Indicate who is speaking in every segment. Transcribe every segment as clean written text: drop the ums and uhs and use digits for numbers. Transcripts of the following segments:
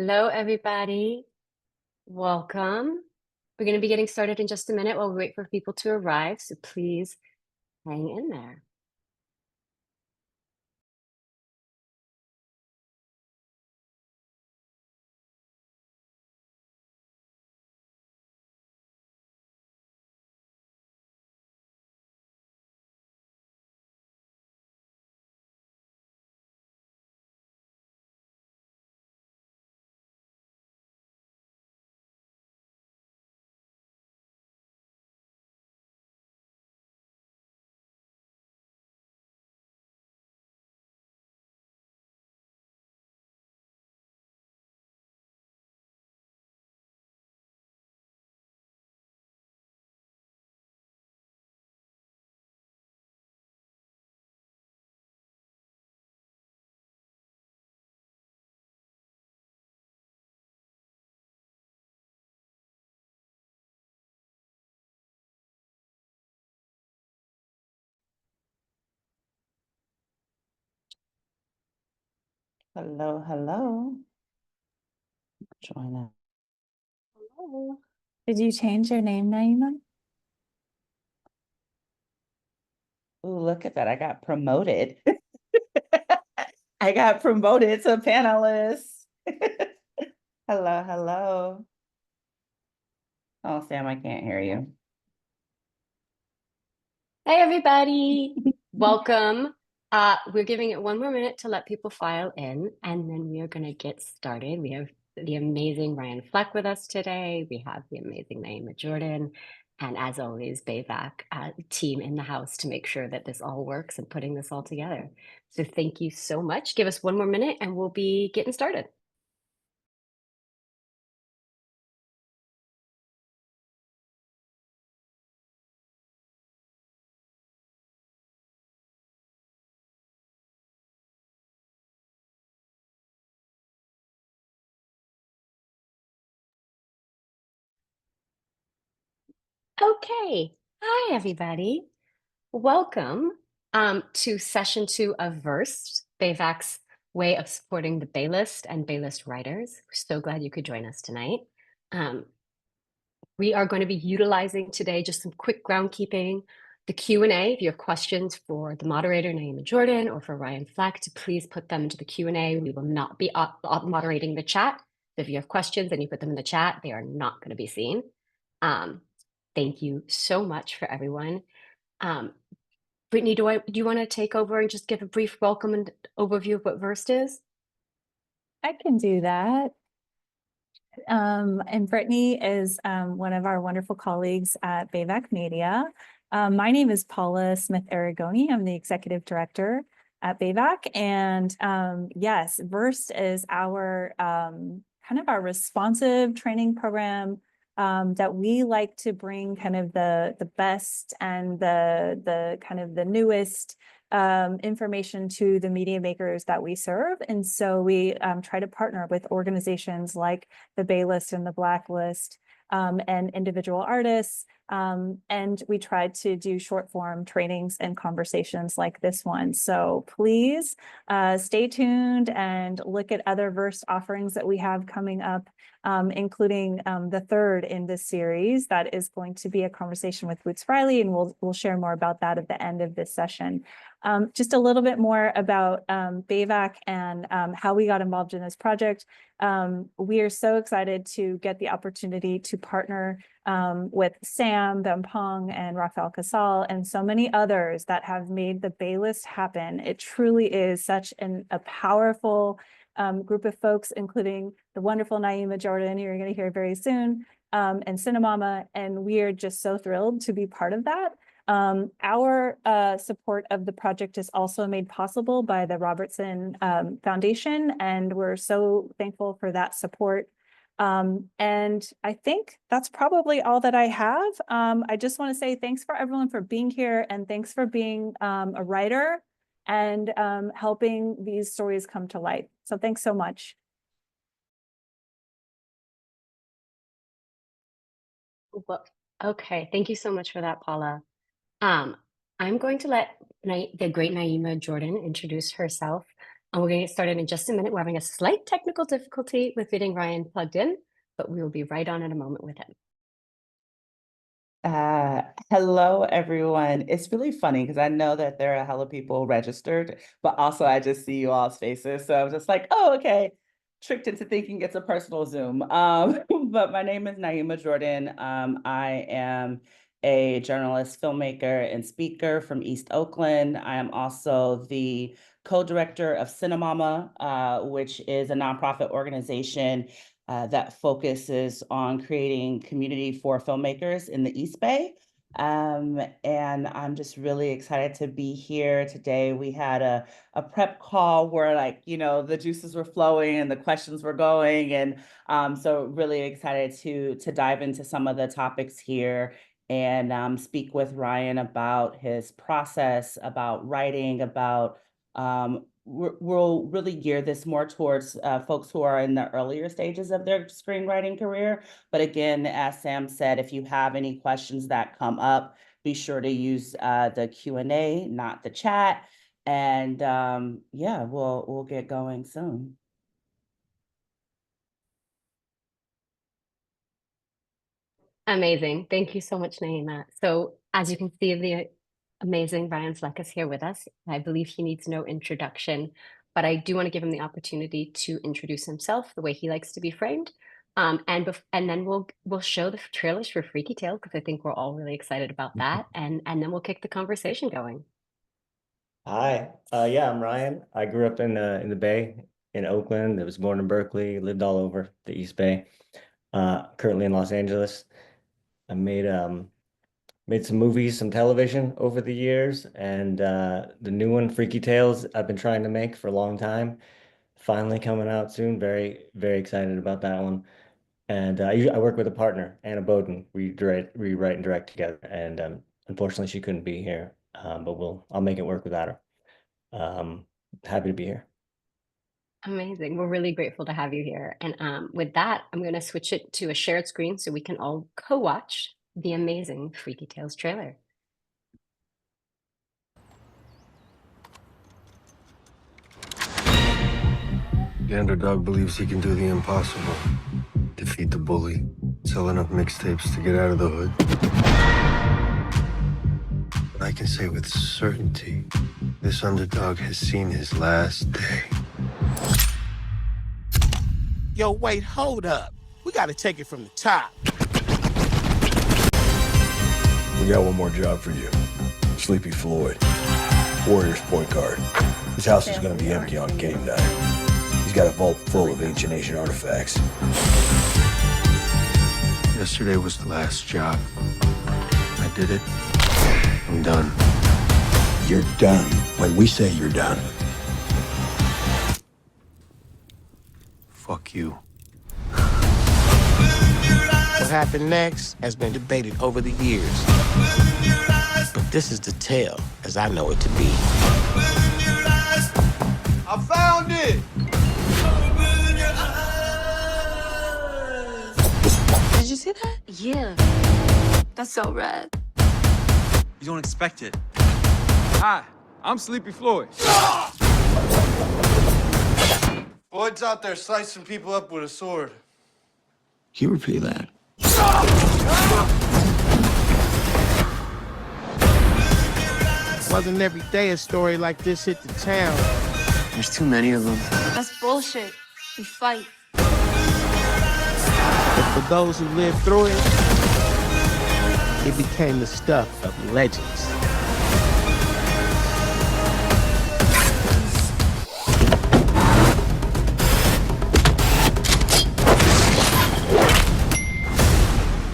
Speaker 1: Hello, everybody. Welcome. We're going to be getting started in just a minute while we wait for people to arrive, so please hang in there.
Speaker 2: Hello, hello. Join us.
Speaker 1: Hello.
Speaker 3: Did you change your name, Niema?
Speaker 2: Ooh, look at that. I got promoted. I got promoted to panelist. Hello, hello. Oh, Sam, I can't hear you.
Speaker 1: Hey, everybody. Welcome. We're giving it one more minute to let people file in, and then we are going to get started. We have the amazing Ryan Fleck with us today. We have the amazing Niema Jordan. And as always, BAVC team in the house to make sure that this all works and putting this all together. So thank you so much. Give us one more minute and we'll be getting started. Okay. Hi, everybody. Welcome to session 2 of VERSED, BAVC's way of supporting the B-list and B-list writers. We're so glad you could join us tonight. We are going to be utilizing today just some quick groundkeeping, the Q&A. If you have questions for the moderator, Niema Jordan, or for Ryan Fleck, to please put them into the Q&A. We will not be moderating the chat. So if you have questions and you put them in the chat, they are not going to be seen. Thank you so much for everyone. Brittany, do you want to take over and just give a brief welcome and overview of what VERSED is?
Speaker 3: I can do that. And Brittany is one of our wonderful colleagues at BAVC Media. My name is Paula Smith-Aragoni. I'm the executive director at BAVC. And yes, VERSED is our kind of our responsive training program that we like to bring kind of the best and the kind of the newest information to the media makers that we serve. And so we try to partner with organizations like the B-list and the Blacklist and individual artists. And we try to do short form trainings and conversations like this one. So please stay tuned and look at other VERSED offerings that we have coming up, including the third in this series. That is going to be a conversation with Boots Riley, and we'll share more about that at the end of this session. Just a little bit more about BAVC and how we got involved in this project. We are so excited to get the opportunity to partner with Sam, Bempong, and Rafael Casal, and so many others that have made the B-list happen. It truly is such a powerful group of folks, including the wonderful Niema Jordan, you're going to hear very soon, and Cinemama, and we are just so thrilled to be part of that. Our support of the project is also made possible by the Robertson Foundation, and we're so thankful for that support. And I think that's probably all that I have. I just want to say thanks for everyone for being here, and thanks for being a writer and helping these stories come to light. So thanks so much.
Speaker 1: Well, okay, thank you so much for that, Paula. I'm going to let the great Niema Jordan introduce herself. And we're going to get started in just a minute. We're having a slight technical difficulty with getting Ryan plugged in, but we will be right on in a moment with him.
Speaker 2: Hello, everyone. It's really funny because I know that there are a hell of people registered, but also I just see you all's faces. So I'm just like, oh, okay. Tricked into thinking it's a personal Zoom. But my name is Niema Jordan. I am a journalist, filmmaker, and speaker from East Oakland. I am also the co-director of Cinemama, which is a nonprofit organization that focuses on creating community for filmmakers in the East Bay. And I'm just really excited to be here today. We had a prep call where the juices were flowing and the questions were going. And so really excited to dive into some of the topics here and speak with Ryan about his process, about writing, about we'll really gear this more towards folks who are in the earlier stages of their screenwriting career. But again, as Sam said, if you have any questions that come up, be sure to use the Q&A, not the chat. And yeah, we'll get going soon.
Speaker 1: Amazing. Thank you so much, Naima. So as you can see, the amazing Ryan Fleck is here with us. I believe he needs no introduction, but I do want to give him the opportunity to introduce himself the way he likes to be framed. And then we'll show the trailers for Freaky Tale because I think we're all really excited about that. And then we'll kick the conversation going.
Speaker 4: Hi, yeah, I'm Ryan. I grew up in the Bay in Oakland. I was born in Berkeley, lived all over the East Bay. Currently in Los Angeles. I made some movies, some television over the years, and the new one, Freaky Tales, I've been trying to make for a long time. Finally coming out soon. Very, very excited about that one. And I work with a partner, Anna Bowden. We write and direct together. And unfortunately, she couldn't be here, but I'll make it work without her. Happy to be here.
Speaker 1: Amazing. We're really grateful to have you here. And with that, I'm going to switch it to a shared screen so we can all co-watch the amazing Freaky Tales trailer.
Speaker 5: The underdog believes he can do the impossible. Defeat the bully, sell enough mixtapes to get out of the hood. But I can say with certainty, this underdog has seen his last day.
Speaker 6: Yo, wait, hold up. We gotta take it from the top.
Speaker 7: We got one more job for you. Sleepy Floyd, Warriors point guard. His house is gonna be empty on game night. He's got a vault full of ancient Asian artifacts.
Speaker 5: Yesterday was the last job. I did it. I'm done.
Speaker 7: You're done when we say you're done.
Speaker 5: Fuck you.
Speaker 6: What happened next has been debated over the years. But this is the tale as I know it to be.
Speaker 8: I found it!
Speaker 9: Did you see that? Yeah. That's so rad.
Speaker 8: You don't expect it. Hi, I'm Sleepy Floyd. Floyd's out there slicing people up with a sword.
Speaker 7: Can you repeat that?
Speaker 6: Wasn't every day a story like this hit the town.
Speaker 5: There's too many of them.
Speaker 9: That's bullshit. We fight.
Speaker 6: But for those who lived through it, it became the stuff of legends.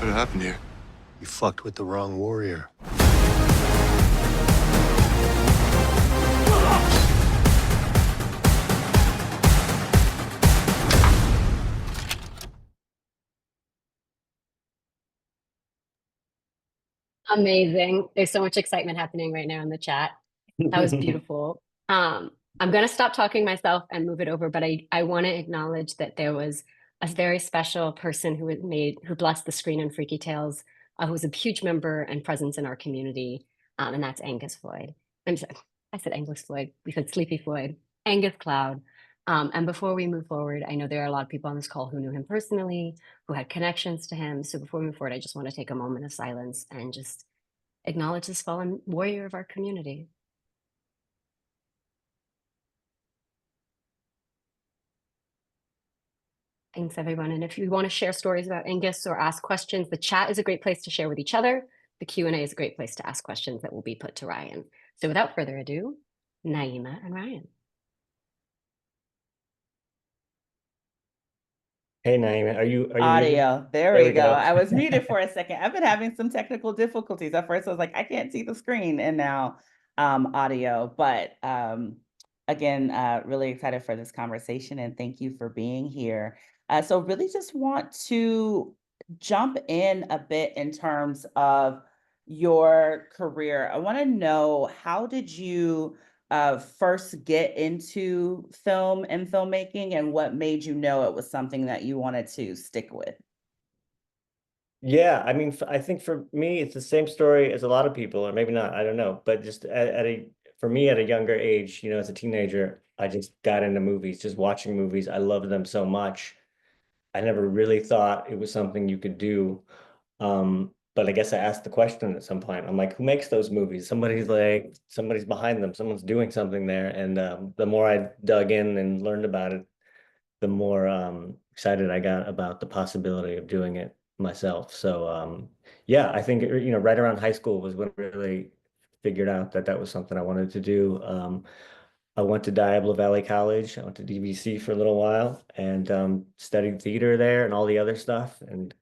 Speaker 5: What happened here? You fucked with the wrong warrior.
Speaker 1: Amazing. There's so much excitement happening right now in the chat. That was beautiful. I'm going to stop talking myself and move it over, but I want to acknowledge that there was a very special person who blessed the screen in Freaky Tales, who's a huge member and presence in our community, and that's Angus Floyd. I'm sorry, I said Angus Floyd. We said Sleepy Floyd. Angus Cloud. And before we move forward, I know there are a lot of people on this call who knew him personally, who had connections to him. So before we move forward, I just want to take a moment of silence and just acknowledge this fallen warrior of our community. Thanks, everyone. And if you want to share stories about Angus or ask questions, the chat is a great place to share with each other. The Q&A is a great place to ask questions that will be put to Ryan. So without further ado, Niema and Ryan.
Speaker 4: Hey, Naeem, are you muted?
Speaker 2: Audio. There
Speaker 4: There
Speaker 2: we
Speaker 4: we
Speaker 2: go.
Speaker 4: go.
Speaker 2: I was muted for a second. I've been having some technical difficulties. At first, I was like, I can't see the screen, and now audio. But again, really excited for this conversation, and thank you for being here. So really just want to jump in a bit in terms of your career. I want to know, how did you first get into film and filmmaking, and what made you know it was something that you wanted to stick with?
Speaker 4: Yeah, I mean, I think for me, it's the same story as a lot of people, or maybe not, I don't know. But just for me, at a younger age, you know, as a teenager, I just got into movies, just watching movies. I loved them so much. I never really thought it was something you could do. But I guess I asked the question at some point. I'm like, who makes those movies? Somebody's behind them. Someone's doing something there. And the more I dug in and learned about it, the more excited I got about the possibility of doing it myself. So yeah, I think, you know, right around high school was when I really figured out that that was something I wanted to do. I went to Diablo Valley College. I went to DVC for a little while and studied theater there and all the other stuff, and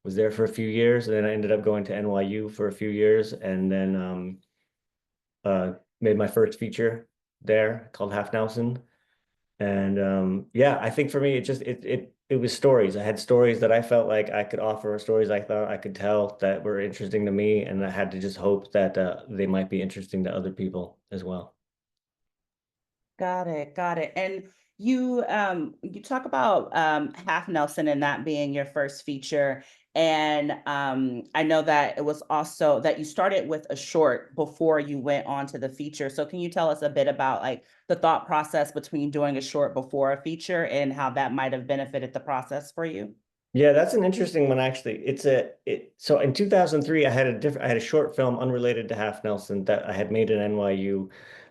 Speaker 4: was there for a few years. And then I ended up going to NYU for a few years, and then made my first feature there called Half Nelson. And yeah, I think for me, it was stories. I had stories that I felt like I could offer, stories I thought I could tell that were interesting to me, and I had to just hope that they might be interesting to other people as well.
Speaker 2: Got it, got it. And you talk about Half Nelson and that being your first feature. And I know that it was also that you started with a short before you went on to the feature. So can you tell us a bit about like the thought process between doing a short before a feature and how that might have benefited the process for you?
Speaker 4: Yeah, that's an interesting one, actually. So in 2003, I had a short film unrelated to Half Nelson that I had made at NYU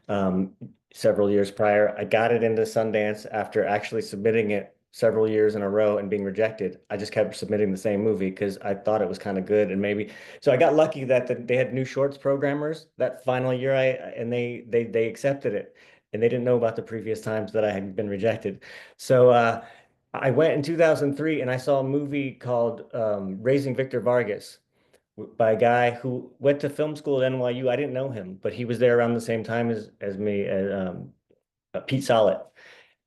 Speaker 4: um, several years prior. I got it into Sundance after actually submitting it several years in a row and being rejected. I just kept submitting the same movie because I thought it was kind of good, and maybe so I got lucky that they had new shorts programmers that final year. And they accepted it, and they didn't know about the previous times that I had been rejected. So I went in 2003 and I saw a movie called Raising Victor Vargas by a guy who went to film school at NYU. I didn't know him, but he was there around the same time as me, Pete Solid.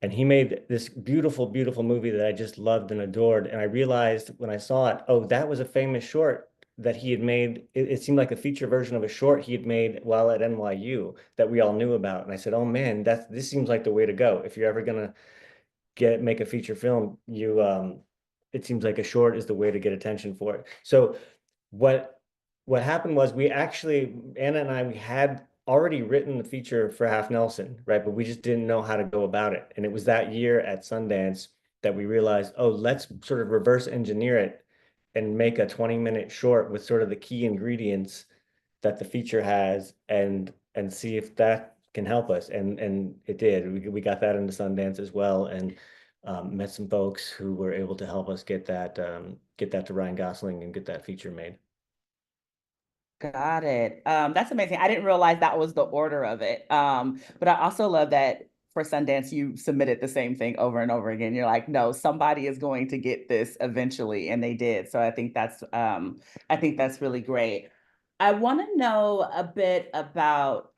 Speaker 4: And he made this beautiful, beautiful movie that I just loved and adored. And I realized when I saw it, oh, that was a famous short that he had made. It seemed like a feature version of a short he had made while at NYU that we all knew about. And I said, oh man, this seems like the way to go. If you're ever gonna make a feature film, it seems like a short is the way to get attention for it. So what happened was Anna and I, we had already written the feature for Half Nelson, right? But we just didn't know how to go about it. And it was that year at Sundance that we realized, oh, let's sort of reverse engineer it and make a 20-minute short with sort of the key ingredients that the feature has, and see if that can help us. And it did. We got that into Sundance as well, and met some folks who were able to help us get that to Ryan Gosling and get that feature made.
Speaker 2: Got it. That's amazing. I didn't realize that was the order of it. But I also love that for Sundance, you submitted the same thing over and over again. You're like, no, somebody is going to get this eventually, and they did. So I think that's really great. I want to know a bit about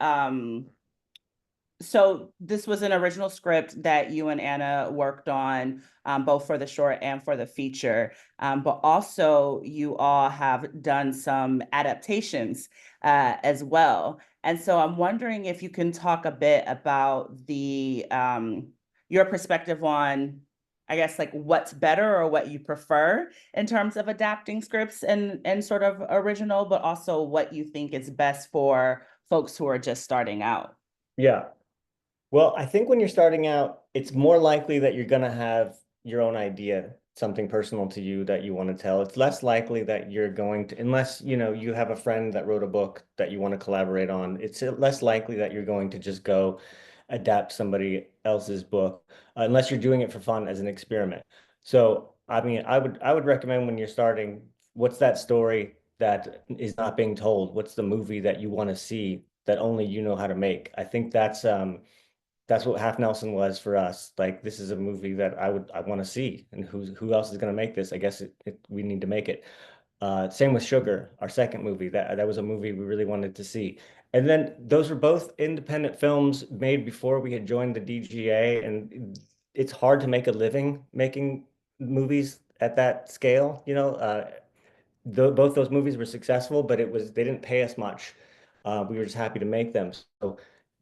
Speaker 2: so this was an original script that you and Anna worked on, both for the short and for the feature. But also you all have done some adaptations as well. And so I'm wondering if you can talk a bit about the your perspective on, I guess, like what's better or what you prefer in terms of adapting scripts and sort of original, but also what you think is best for folks who are just starting out.
Speaker 4: Yeah. Well, I think when you're starting out, it's more likely that you're gonna have your own idea, something personal to you that you want to tell. It's less likely that you're going to, unless, you know, you have a friend that wrote a book that you want to collaborate on, it's less likely that you're going to just go adapt somebody else's book, unless you're doing it for fun as an experiment. So, I mean, I would recommend when you're starting, what's that story that is not being told? What's the movie that you want to see that only you know how to make? I think that's what Half Nelson was for us. Like, this is a movie that I want to see, and who else is going to make this? I guess we need to make it. Same with Sugar, our second movie. That was a movie we really wanted to see. And then those were both independent films made before we had joined the DGA, and it's hard to make a living making movies at that scale. You know, both those movies were successful, but they didn't pay us much. We were just happy to make them. So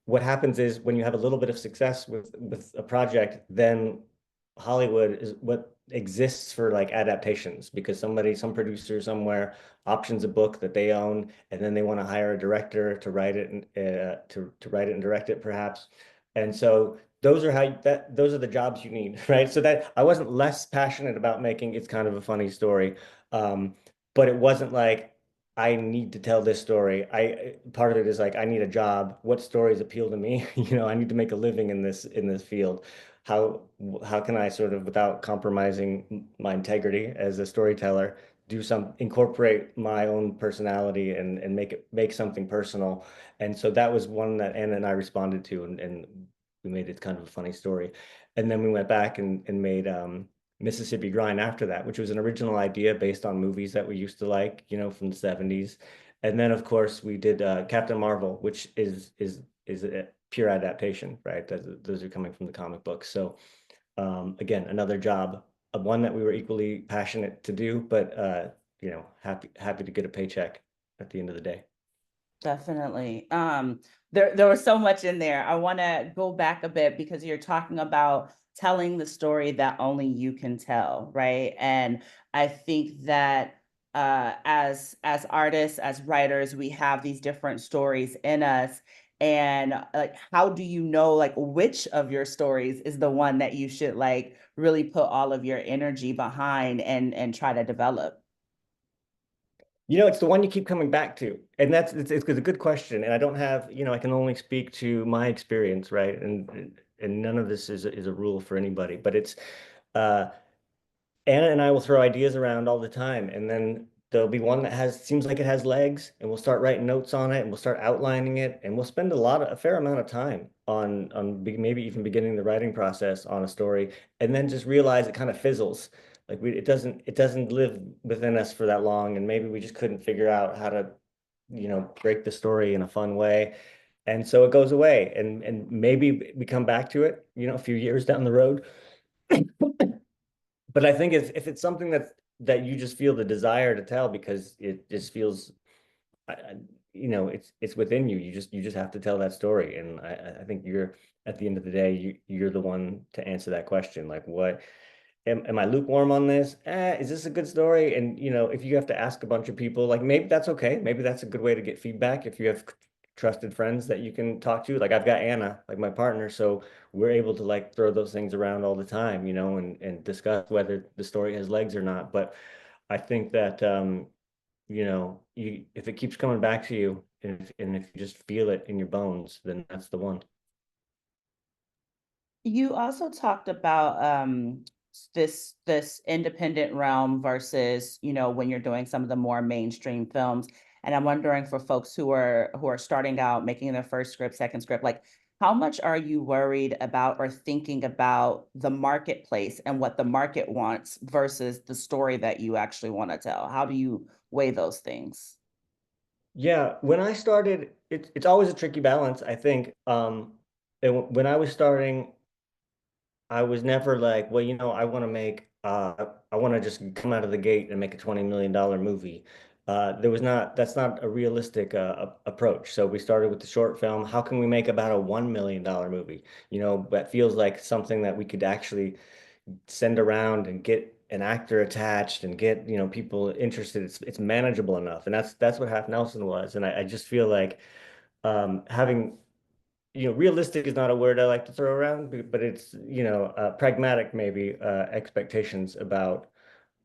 Speaker 4: what happens is when you have a little bit of success with a project, then Hollywood is what exists for like adaptations, because some producer somewhere options a book that they own, and then they want to hire a director to write it and to write it and direct it perhaps. And so those are the jobs you need, right? So that I wasn't less passionate about making It's Kind of a Funny Story. Um, but it wasn't like I need to tell this story. I part of it is like I need a job. What stories appeal to me? You know, I need to make a living in this field. How how can I sort of, without compromising my integrity as a storyteller, incorporate my own personality and make something personal. And so that was one that Anna and I responded to, and we made it kind of a funny story. And then we went back and made Mississippi Grind after that, which was an original idea based on movies that we used to like, you know, from the 70s. And then of course we did Captain Marvel, which is a pure adaptation, right? Those are coming from the comic books. So again, another job, one that we were equally passionate to do, but you know, happy to get a paycheck at the end of the day.
Speaker 2: Definitely. There was so much in there. I want to go back a bit because you're talking about telling the story that only you can tell, right? And I think that as artists, as writers, we have these different stories in us. And like, how do you know like which of your stories is the one that you should like really put all of your energy behind and try to develop?
Speaker 4: You know, it's the one you keep coming back to. And it's a good question. And I don't have, you know, I can only speak to my experience, right? And none of this is a rule for anybody, but it's uh Anna and I will throw ideas around all the time, and then there'll be one that seems like it has legs, and we'll start writing notes on it, and we'll start outlining it, and we'll spend a fair amount of time maybe even beginning the writing process on a story, and then just realize it kind of fizzles. Like it doesn't live within us for that long, and maybe we just couldn't figure out how to, you know, break the story in a fun way. And so it goes away, and maybe we come back to it, you know, a few years down the road. But I think if it's something that you just feel the desire to tell because it just feels, you know, it's within you. You just have to tell that story. And I think you're, at the end of the day, you're the one to answer that question. Like, what am I lukewarm on this? Is this a good story? And you know, if you have to ask a bunch of people, like maybe that's okay. Maybe that's a good way to get feedback if you have trusted friends that you can talk to. Like I've got Anna, like my partner, so we're able to like throw those things around all the time, you know, and discuss whether the story has legs or not. But I think that you know, if it keeps coming back to you, and if you just feel it in your bones, then that's the one.
Speaker 2: You also talked about this independent realm versus, you know, when you're doing some of the more mainstream films. And I'm wondering for folks who are starting out making their first script, second script, like how much are you worried about or thinking about the marketplace and what the market wants versus the story that you actually want to tell? How do you weigh those things?
Speaker 4: Yeah, when I started, it's always a tricky balance, I think. And when I was starting, I was never like, well, you know, I want to just come out of the gate and make a $20 million movie. That's not a realistic approach. So we started with the short film. How can we make about a $1 million movie? You know, that feels like something that we could actually send around and get an actor attached and get, you know, people interested. It's manageable enough. And that's what Half Nelson was. And I just feel like having realistic is not a word I like to throw around, but it's, pragmatic maybe, expectations about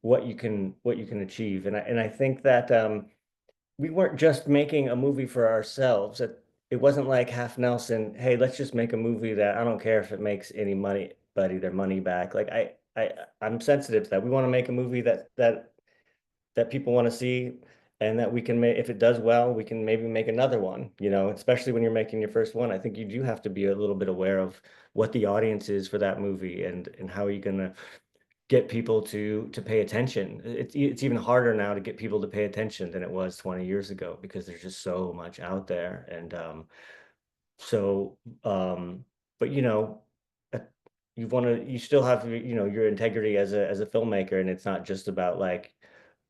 Speaker 4: what you can achieve. And I think that we weren't just making a movie for ourselves. It wasn't like Half Nelson, hey, let's just make a movie that I don't care if it makes any money, but either money back. Like I'm sensitive to that. We want to make a movie that people want to see, and that we can make, if it does well, we can maybe make another one, especially when you're making your first one. I think you do have to be a little bit aware of what the audience is for that movie, and how are you gonna get people to pay attention. It's even harder now to get people to pay attention than it was 20 years ago, because there's just so much out there. And so but uh, you still have your integrity as a filmmaker, and it's not just about like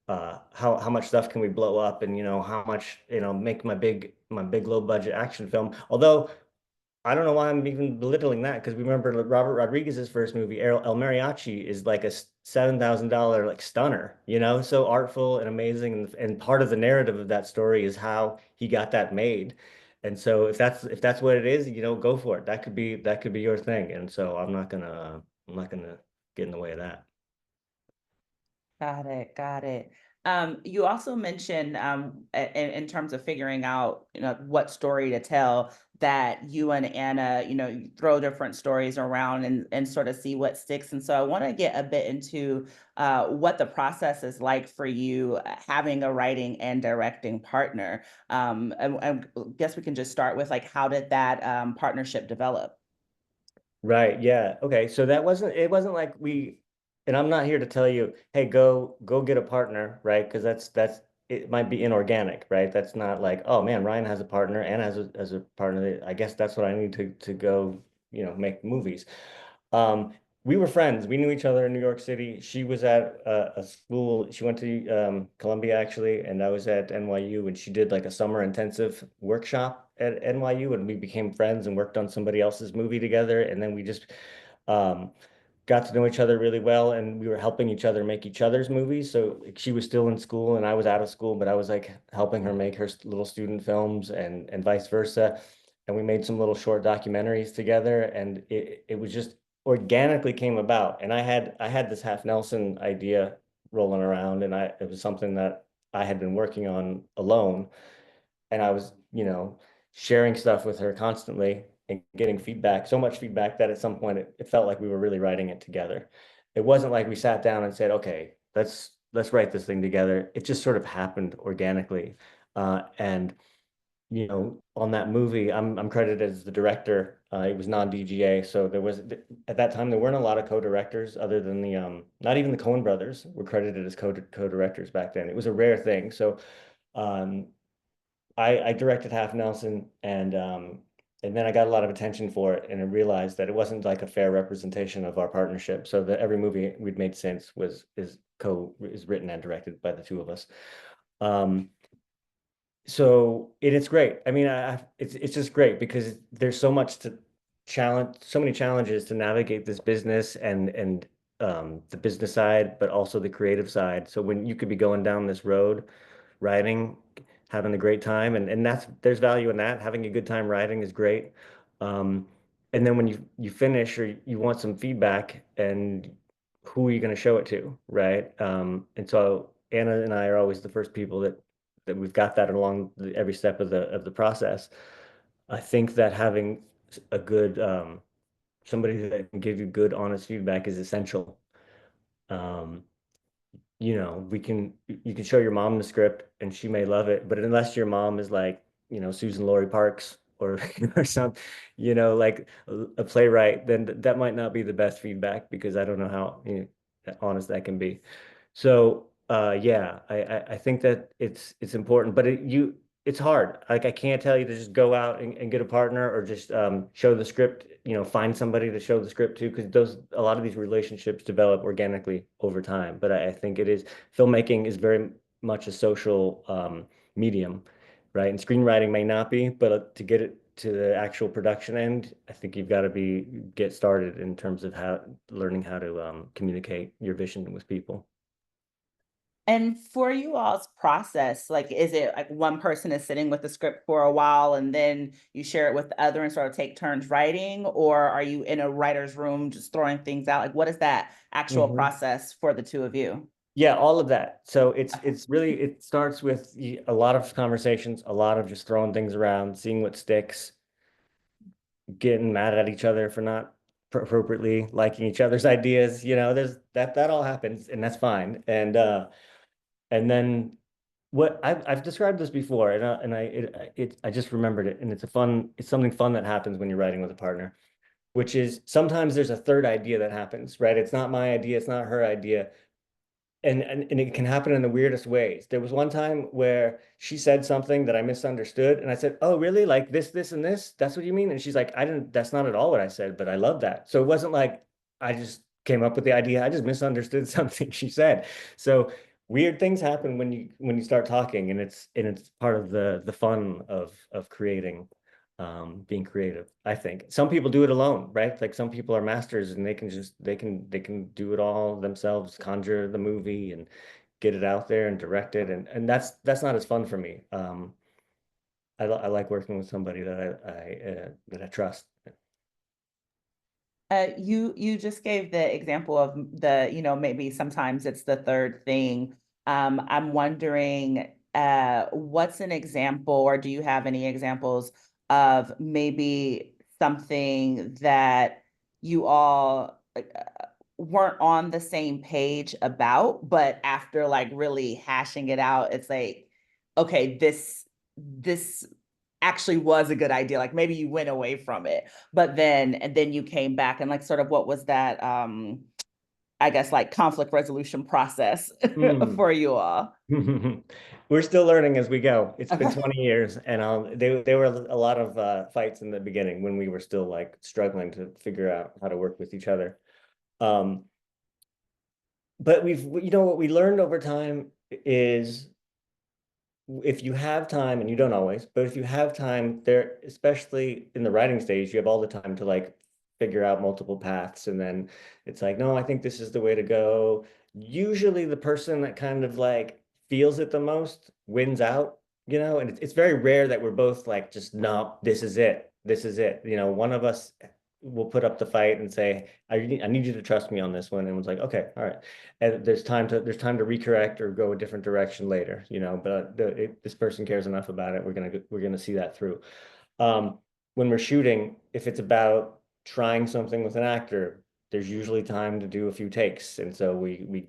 Speaker 4: how much stuff can we blow up, and how much make my big low budget action film. Although I don't know why I'm even belittling that, because remember Robert Rodriguez's first movie, El Mariachi, is like a $7,000 like stunner, so artful and amazing, and part of the narrative of that story is how he got that made. And so if that's what it is, go for it. That could be your thing. And so I'm not gonna get in the way of that.
Speaker 2: Got it, got it. You also mentioned in terms of figuring out, what story to tell, that you and Anna, you throw different stories around and sort of see what sticks. And so I want to get a bit into what the process is like for you, having a writing and directing partner. I guess we can just start with like, how did that partnership develop?
Speaker 4: Right. Yeah. Okay. So it wasn't like and I'm not here to tell you, hey, go get a partner, right? Because it might be inorganic, right? That's not like, oh man, Ryan has a partner and as a partner, I guess that's what I need to go, make movies. Um, we were friends. We knew each other in New York City. She was at a school. She went to Columbia actually, and I was at NYU. And she did like a summer intensive workshop at NYU, and we became friends and worked on somebody else's movie together. And then we just um, got to know each other really well, and we were helping each other make each other's movies. So like, she was still in school and I was out of school, but I was like helping her make her little student films, and vice versa. And we made some little short documentaries together, and it was just organically came about. And I had this Half Nelson idea rolling around, and it was something that I had been working on alone, and I was, sharing stuff with her constantly and getting feedback, so much feedback that at some point it felt like we were really writing it together. It wasn't like we sat down and said, okay, let's write this thing together. It just sort of happened organically. And on that movie, I'm credited as the director. It was non-DGA, so at that time there weren't a lot of co-directors other than not even the Coen brothers were credited as co-directors back then. It was a rare thing. So um, I directed Half Nelson, and then I got a lot of attention for it, and I realized that it wasn't like a fair representation of our partnership. So that every movie we'd made since is written and directed by the two of us. So it's great. I mean, it's just great because there's so much to so many challenges to navigate this business, and the business side, but also the creative side. So when you could be going down this road, writing, having a great time, and there's value in that. Having a good time writing is great. Um, and then when you finish, or you want some feedback, and who are you going to show it to, right? And so Anna and I are always the first people that we've got that along every step of the process. I think that having a good somebody that can give you good, honest feedback is essential. Um, you can show your mom the script and she may love it, but unless your mom is like, Susan Laurie Parks or or some, like a playwright, then that might not be the best feedback, because I don't know how, honest that can be. So yeah, I think that it's important, but it's hard. Like I can't tell you to just go out and get a partner, or just show the script, find somebody to show the script to, because a lot of these relationships develop organically over time. But I think filmmaking is very much a social medium, right? And screenwriting may not be, but to get it to the actual production end, I think you've got to get started in terms of learning how to communicate your vision with people.
Speaker 2: And for you all's process, like, is it like one person is sitting with the script for a while and then you share it with the other and sort of take turns writing? Or are you in a writer's room just throwing things out? Like, what is that actual process for the two of you?
Speaker 4: Yeah, all of that. So it's really, it starts with a lot of conversations, a lot of just throwing things around, seeing what sticks, getting mad at each other for not appropriately liking each other's ideas. There's that all happens, and that's fine. And then what I've described this before, I just remembered it, and it's something fun that happens when you're writing with a partner, which is sometimes there's a third idea that happens, right? It's not my idea, it's not her idea. And it can happen in the weirdest ways. There was one time where she said something that I misunderstood, and I said, "Oh, really? Like this, and this? That's what you mean?" And she's like, that's not at all what I said, but I love that." So it wasn't like I just came up with the idea. I just misunderstood something she said. So weird things happen when you start talking, and it's part of the fun of creating. Being creative. I think some people do it alone, right? Like some people are masters and they can do it all themselves, conjure the movie and get it out there and direct it. And that's not as fun for me. I like working with somebody that I trust.
Speaker 2: You just gave the example of maybe sometimes it's the third thing. I'm wondering, what's an example, or do you have any examples of maybe something that you all weren't on the same page about, but after like really hashing it out, it's like, okay, this actually was a good idea. Like maybe you went away from it, but then you came back, and like sort of what was that I guess like conflict resolution process for you all?
Speaker 4: We're still learning as we go. It's been 20 years, and there were a lot of fights in the beginning when we were still like struggling to figure out how to work with each other. But what we learned over time is, if you have time, and you don't always, but if you have time there, especially in the writing stage, you have all the time to like figure out multiple paths. And then it's like, no, I think this is the way to go. Usually the person that kind of like feels it the most wins out, and it's very rare that we're both like, just, no, this is it. This is it. One of us will put up the fight and say, I need you to trust me on this one. And was like, okay, all right. And there's time to recorrect or go a different direction later, but this person cares enough about it. We're gonna see that through. When we're shooting, if it's about trying something with an actor, there's usually time to do a few takes. And so we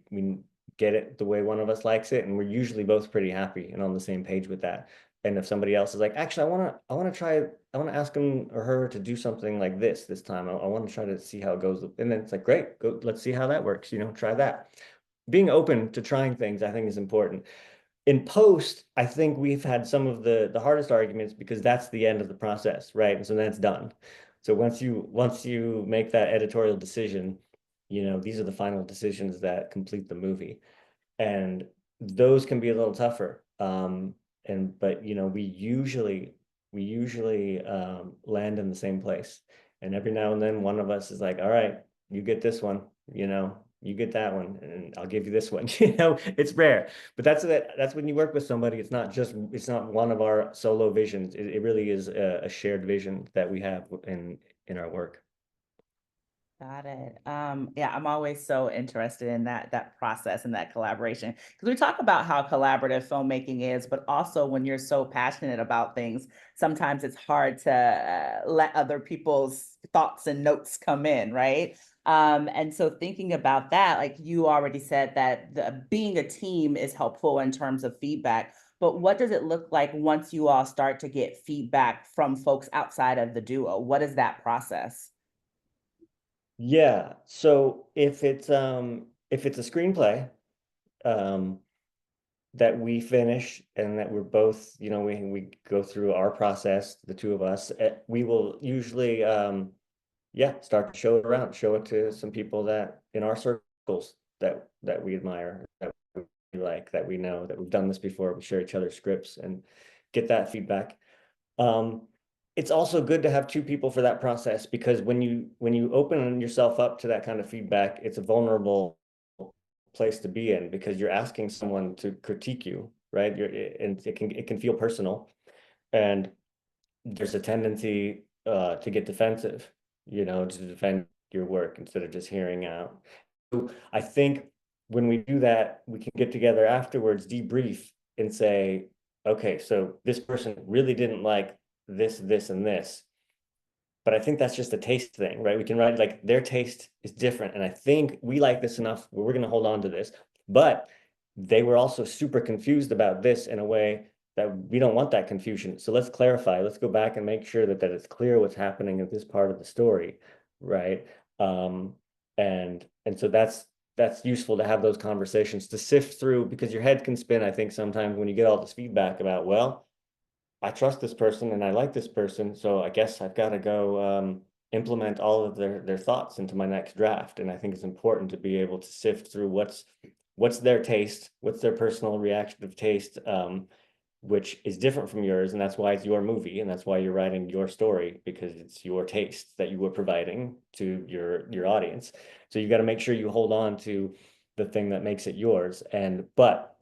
Speaker 4: get it the way one of us likes it. And we're usually both pretty happy and on the same page with that. And if somebody else is like, actually, I want to ask him or her to do something like this time. I want to try to see how it goes. And then it's like, great, go, let's see how that works. Try that. Being open to trying things, I think, is important. In post, I think we've had some of the hardest arguments, because that's the end of the process, right? And so then it's done. So once you make that editorial decision, these are the final decisions that complete the movie. And those can be a little tougher. But we usually land in the same place. And every now and then one of us is like, all right, you get this one, you get that one, and I'll give you this one. It's rare, but that's when you work with somebody. It's not one of our solo visions. It really is a shared vision that we have in our work.
Speaker 2: Got it. Yeah, I'm always so interested in that process and that collaboration, because we talk about how collaborative filmmaking is, but also when you're so passionate about things, sometimes it's hard to let other people's thoughts and notes come in, right? And so thinking about that, like you already said that being a team is helpful in terms of feedback, but what does it look like once you all start to get feedback from folks outside of the duo? What is that process?
Speaker 4: Yeah. So if it's a screenplay that we finish and that we're both, we go through our process, the two of us, we will usually start to show it around, show it to some people that in our circles that we admire, that we like, that we know, that we've done this before. We share each other's scripts and get that feedback. It's also good to have two people for that process, because when you open yourself up to that kind of feedback, it's a vulnerable place to be in, because you're asking someone to critique you, right? And it can feel personal, and there's a tendency to get defensive, you know, to defend your work instead of just hearing out. So I think when we do that, we can get together afterwards, debrief, and say, okay, so this person really didn't like this, this, and this. But I think that's just a taste thing, right? We can write like their taste is different. And I think we like this enough where we're going to hold on to this. But they were also super confused about this in a way that we don't want that confusion. So let's clarify. Let's go back and make sure that it's clear what's happening in this part of the story, right? And so that's useful to have those conversations to sift through, because your head can spin, I think, sometimes when you get all this feedback about, well, I trust this person and I like this person, so I guess I've got to go implement all of their thoughts into my next draft. And I think it's important to be able to sift through what's their taste, what's their personal reactive taste, which is different from yours, and that's why it's your movie, and that's why you're writing your story, because it's your taste that you were providing to your audience. So you got to make sure you hold on to the thing that makes it yours, but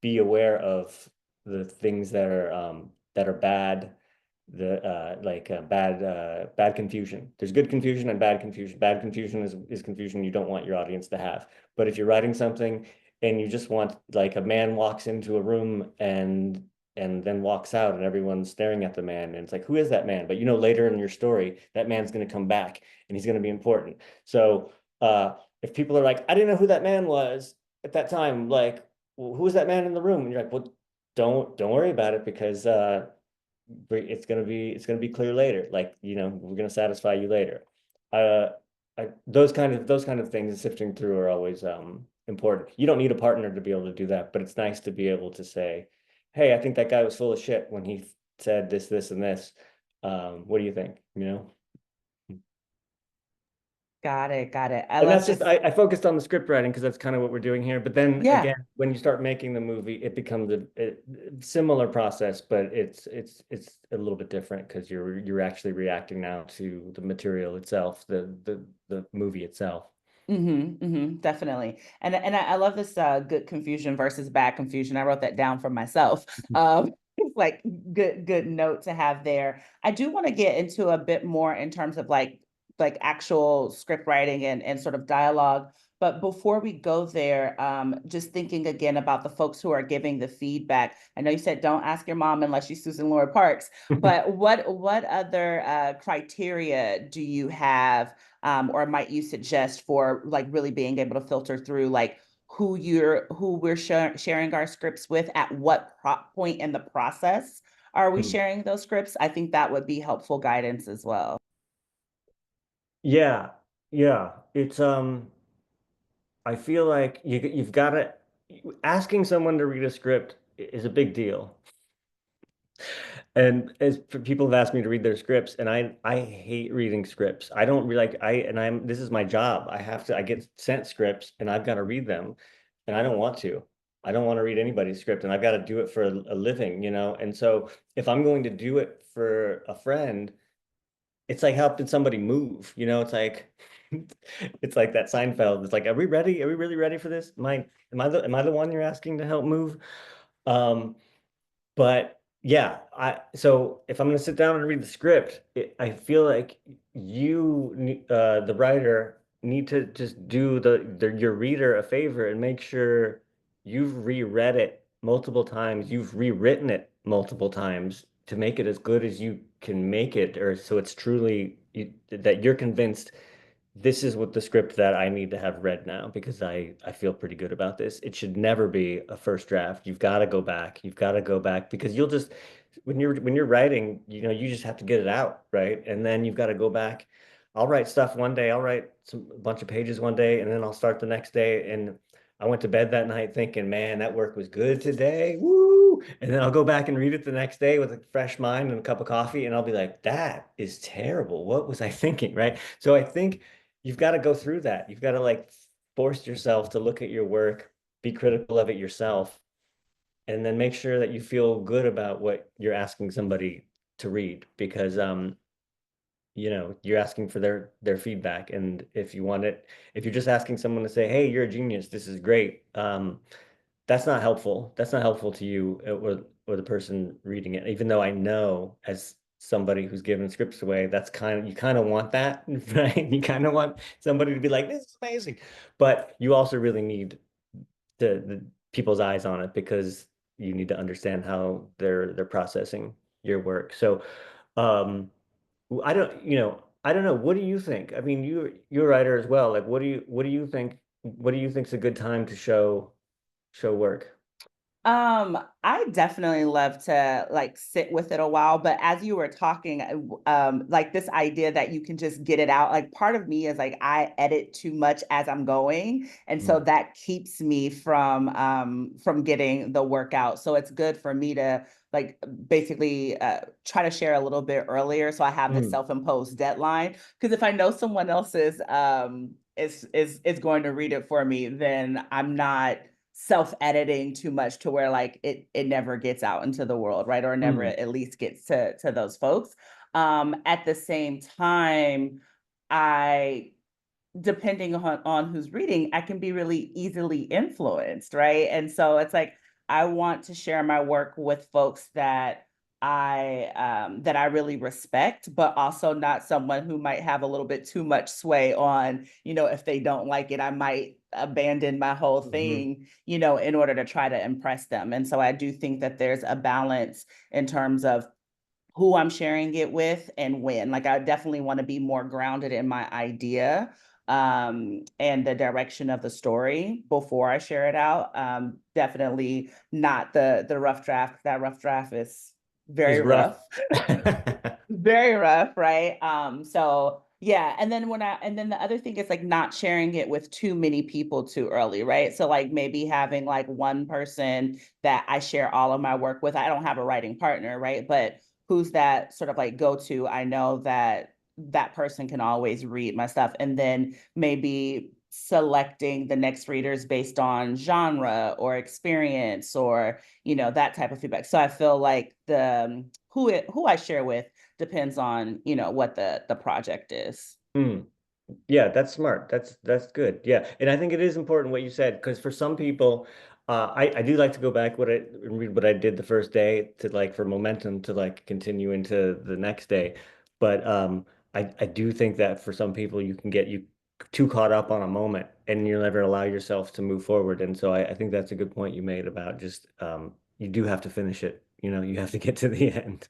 Speaker 4: be aware of the things that are bad, bad confusion. There's good confusion and bad confusion. Bad confusion is confusion you don't want your audience to have. But if you're writing something and you just want, like, a man walks into a room and then walks out and everyone's staring at the man, and it's like, who is that man? But you know, later in your story, that man's going to come back and he's going to be important. So if people are like, I didn't know who that man was at that time, like, well, who was that man in the room? And you're like, well, don't worry about it, because it's gonna be clear later. Like, you know, we're gonna satisfy you later. Those kind of things sifting through are always important. You don't need a partner to be able to do that, but it's nice to be able to say, hey, I think that guy was full of shit when he said this, this, and this. What do you think? You know?
Speaker 2: Got it.
Speaker 4: And that's just, I focused on the script writing because that's kind of what we're doing here. But then
Speaker 2: Yeah.
Speaker 4: again, when you start making the movie, it becomes a similar process, but it's a little bit different, because you're actually reacting now to the material itself, the movie itself.
Speaker 2: Definitely. And I love this good confusion versus bad confusion. I wrote that down for myself. Like good note to have there. I do want to get into a bit more in terms of like actual script writing and sort of dialogue. But before we go there, just thinking again about the folks who are giving the feedback. I know you said don't ask your mom unless she's Susan Laura Parks, but what other criteria do you have, or might you suggest for like really being able to filter through like who we're sharing our scripts with, at what point in the process are we sharing those scripts? I think that would be helpful guidance as well.
Speaker 4: Yeah, it's I feel like you've got to, asking someone to read a script is a big deal. And as people have asked me to read their scripts, and I hate reading scripts. I don't really like, this is my job. I get sent scripts and I've got to read them, and I don't want to. I don't want to read anybody's script, and I've got to do it for a living, you know? And so if I'm going to do it for a friend, it's like helping somebody move, you know? It's like it's like that Seinfeld. It's like, are we ready? Are we really ready for this? Am I the one you're asking to help move? But yeah, so if I'm going to sit down and read the script, I feel like you, the writer, need to just do your reader a favor and make sure you've reread it multiple times, you've rewritten it multiple times to make it as good as you can make it, or so it's truly that you're convinced this is what the script that I need to have read now, because I feel pretty good about this. It should never be a first draft. You've got to go back. You've got to go back, because you'll just, when you're writing, you know, you just have to get it out, right? And then you've got to go back. I'll write stuff one day. I'll write a bunch of pages one day, and then I'll start the next day. And I went to bed that night thinking, man, that work was good today. Woo! And then I'll go back and read it the next day with a fresh mind and a cup of coffee, and I'll be like, that is terrible. What was I thinking, right? So I think you've got to go through that. You've got to like force yourself to look at your work, be critical of it yourself, and then make sure that you feel good about what you're asking somebody to read. Because you know, you're asking for their feedback. And if you're just asking someone to say, hey, you're a genius, this is great, that's not helpful. That's not helpful to you, or the person reading it. Even though I know, as somebody who's given scripts away, you kind of want that, right? You kind of want somebody to be like, this is amazing. But you also really need the people's eyes on it, because you need to understand how they're processing your work. So I don't know. What do you think? I mean, you're a writer as well. Like, what do you think's a good time to show work?
Speaker 2: I definitely love to like sit with it a while, but as you were talking, like this idea that you can just get it out, like part of me is like I edit too much as I'm going, and so that keeps me from getting the work out. So it's good for me to like basically try to share a little bit earlier, so I have this self-imposed deadline. Because if I know someone else is going to read it for me, then I'm not self-editing too much to where like it never gets out into the world, right? Or never at least gets to those folks. At the same time, I depending on who's reading, I can be really easily influenced, right? And so it's like I want to share my work with folks that I really respect, but also not someone who might have a little bit too much sway on, if they don't like it, I might abandon my whole thing, in order to try to impress them. And so I do think that there's a balance in terms of who I'm sharing it with and when. Like I definitely want to be more grounded in my idea and the direction of the story before I share it out. Definitely not the rough draft. That rough draft is very
Speaker 4: Is rough.
Speaker 2: very rough, right? So yeah, and then the other thing is like not sharing it with too many people too early, right? So like maybe having like one person that I share all of my work with. I don't have a writing partner, right? But who's that sort of like go to? I know that that person can always read my stuff, and then maybe selecting the next readers based on genre or experience or that type of feedback. So I feel like the who I share with depends on what the project is.
Speaker 4: Yeah, that's smart. That's good. Yeah, and I think it is important what you said, because for some people, I do like to go back and read what I did the first day, to like for momentum to like continue into the next day. But I do think that for some people you can get you too caught up on a moment, and you'll never allow yourself to move forward. And so I think that's a good point you made about just you do have to finish it. You know, you have to get to the end.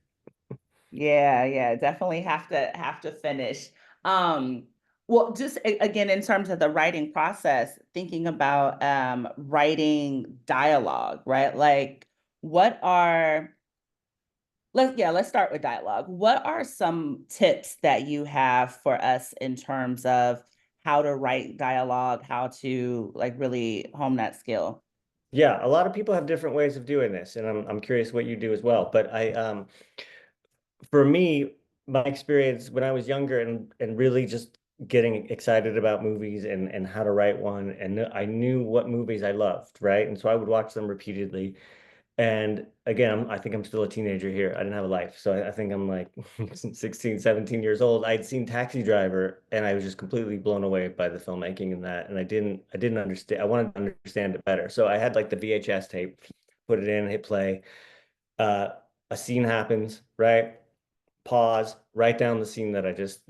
Speaker 2: Yeah, definitely have to finish. Um, well, just again, in terms of the writing process, thinking about writing dialogue, right? Like, what are let's start with dialogue. What are some tips that you have for us in terms of how to write dialogue, how to like really hone that skill?
Speaker 4: Yeah, a lot of people have different ways of doing this, and I'm curious what you do as well. But for me, my experience when I was younger, and really just getting excited about movies and how to write one, and I knew what movies I loved, right? And so I would watch them repeatedly. And again, I think I'm still a teenager here. I didn't have a life. So I think I'm like 16, 17 years old. I'd seen Taxi Driver, and I was just completely blown away by the filmmaking in that. And I didn't understand. I wanted to understand it better. So I had like the VHS tape, put it in, hit play. Uh, a scene happens, right? Pause, write down the scene that I just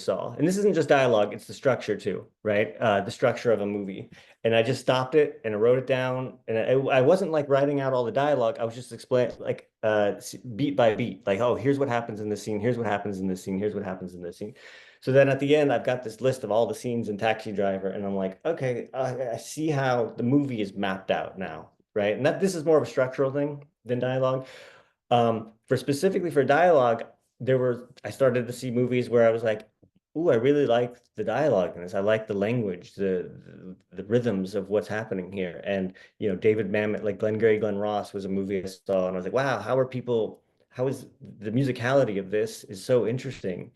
Speaker 4: saw. And this isn't just dialogue, it's the structure too, right? The structure of a movie. And I just stopped it and I wrote it down. And I wasn't like writing out all the dialogue. I was just explaining like beat by beat, like, oh, here's what happens in this scene, here's what happens in this scene, here's what happens in this scene. So then at the end, I've got this list of all the scenes in Taxi Driver, and I'm like, okay, I see how the movie is mapped out now, right? And this is more of a structural thing than dialogue. Specifically for dialogue, I started to see movies where I was like, ooh, I really like the dialogue in this. I like the language, the rhythms of what's happening here. And David Mamet, like Glengarry Glen Ross was a movie I saw, and I was like, wow, how is the musicality of this is so interesting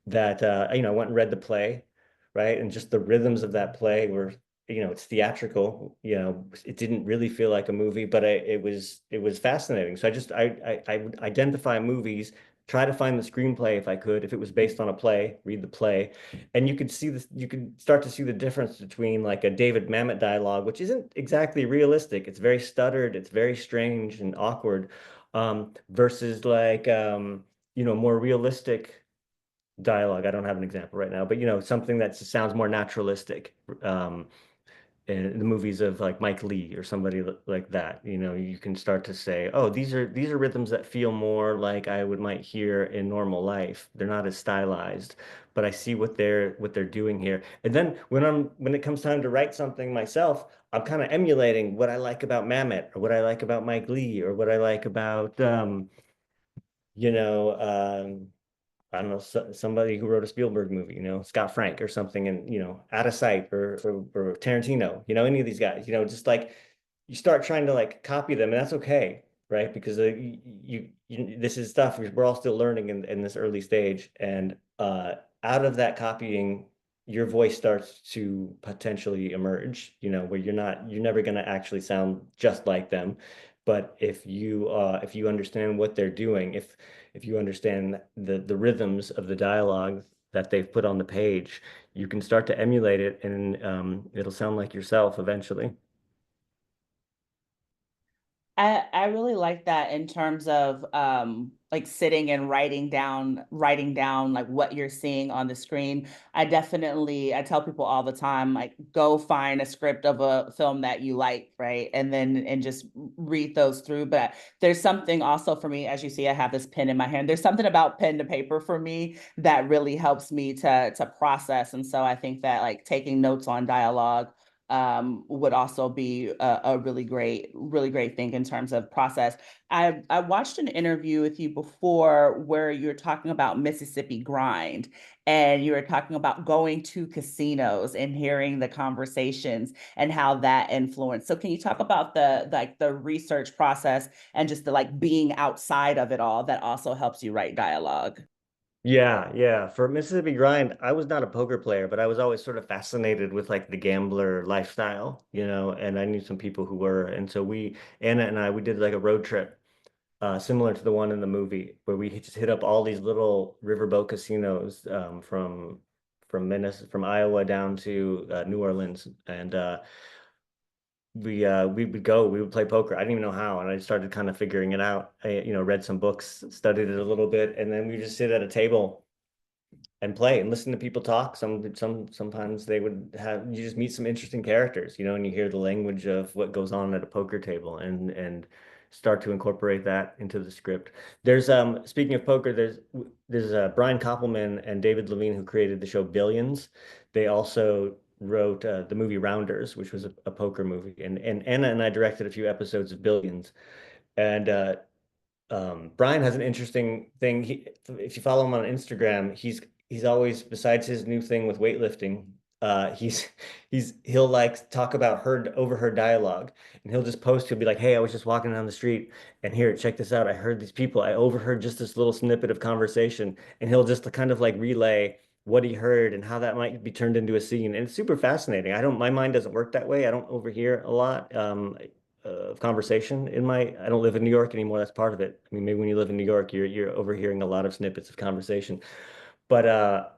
Speaker 4: that I went and read the play, right? And just the rhythms of that play were, it's theatrical, it didn't really feel like a movie, but it was fascinating. So I would identify movies try to find the screenplay if I could. If it was based on a play, read the play. And you could see this, you could start to see the difference between like a David Mamet dialogue, which isn't exactly realistic. It's very stuttered, it's very strange and awkward, versus like more realistic dialogue. I don't have an example right now, but something that sounds more naturalistic. In the movies of like Mike Lee or somebody like that, you can start to say, oh, these are rhythms that feel more like I might hear in normal life. They're not as stylized, but I see what they're doing here. And then when it comes time to write something myself, I'm kind of emulating what I like about Mamet or what I like about Mike Lee or what I like about you know, I don't know, somebody who wrote a Spielberg movie, Scott Frank or something, and Out of Sight or Tarantino, any of these guys, just like you start trying to like copy them, and that's okay, right? Because this is stuff we're all still learning in this early stage, and out of that copying, your voice starts to potentially emerge, where you're never going to actually sound just like them. But if you understand what they're doing, if you understand the rhythms of the dialogue that they've put on the page, you can start to emulate it, and it'll sound like yourself eventually.
Speaker 2: I really like that in terms of like sitting and writing down like what you're seeing on the screen. I tell people all the time, like, go find a script of a film that you like, right? And just read those through. But there's something also for me, as you see, I have this pen in my hand. There's something about pen to paper for me that really helps me to process. And so I think that like taking notes on dialogue would also be a really great thing in terms of process. I watched an interview with you before where you're talking about Mississippi Grind, and you were talking about going to casinos and hearing the conversations and how that influenced. So can you talk about the research process and just the like being outside of it all that also helps you write dialogue?
Speaker 4: Yeah. For Mississippi Grind, I was not a poker player, but I was always sort of fascinated with like the gambler lifestyle, and I knew some people who were. And so Anna and I, we did like a road trip, similar to the one in the movie, where we just hit up all these little riverboat casinos, from Iowa down to New Orleans. And we would play poker. I didn't even know how, and I started kind of figuring it out. I, read some books, studied it a little bit, and then we just sit at a table and play and listen to people talk. Sometimes they would have, you just meet some interesting characters, and you hear the language of what goes on at a poker table, and start to incorporate that into the script. There's speaking of poker, there's Brian Koppelman and David Levine, who created the show Billions. They also wrote the movie Rounders, which was a poker movie, and Anna and I directed a few episodes of Billions. And Brian has an interesting thing. If you follow him on Instagram, he's always, besides his new thing with weightlifting, he'll like talk about overheard dialogue, and he'll just post. He'll be like, "Hey, I was just walking down the street, and here, check this out. I heard these people. I overheard just this little snippet of conversation," and he'll just kind of like relay what he heard and how that might be turned into a scene. And it's super fascinating. My mind doesn't work that way. I don't overhear a lot. Of conversation I don't live in New York anymore. That's part of it. I mean, maybe when you live in New York, you're overhearing a lot of snippets of conversation. But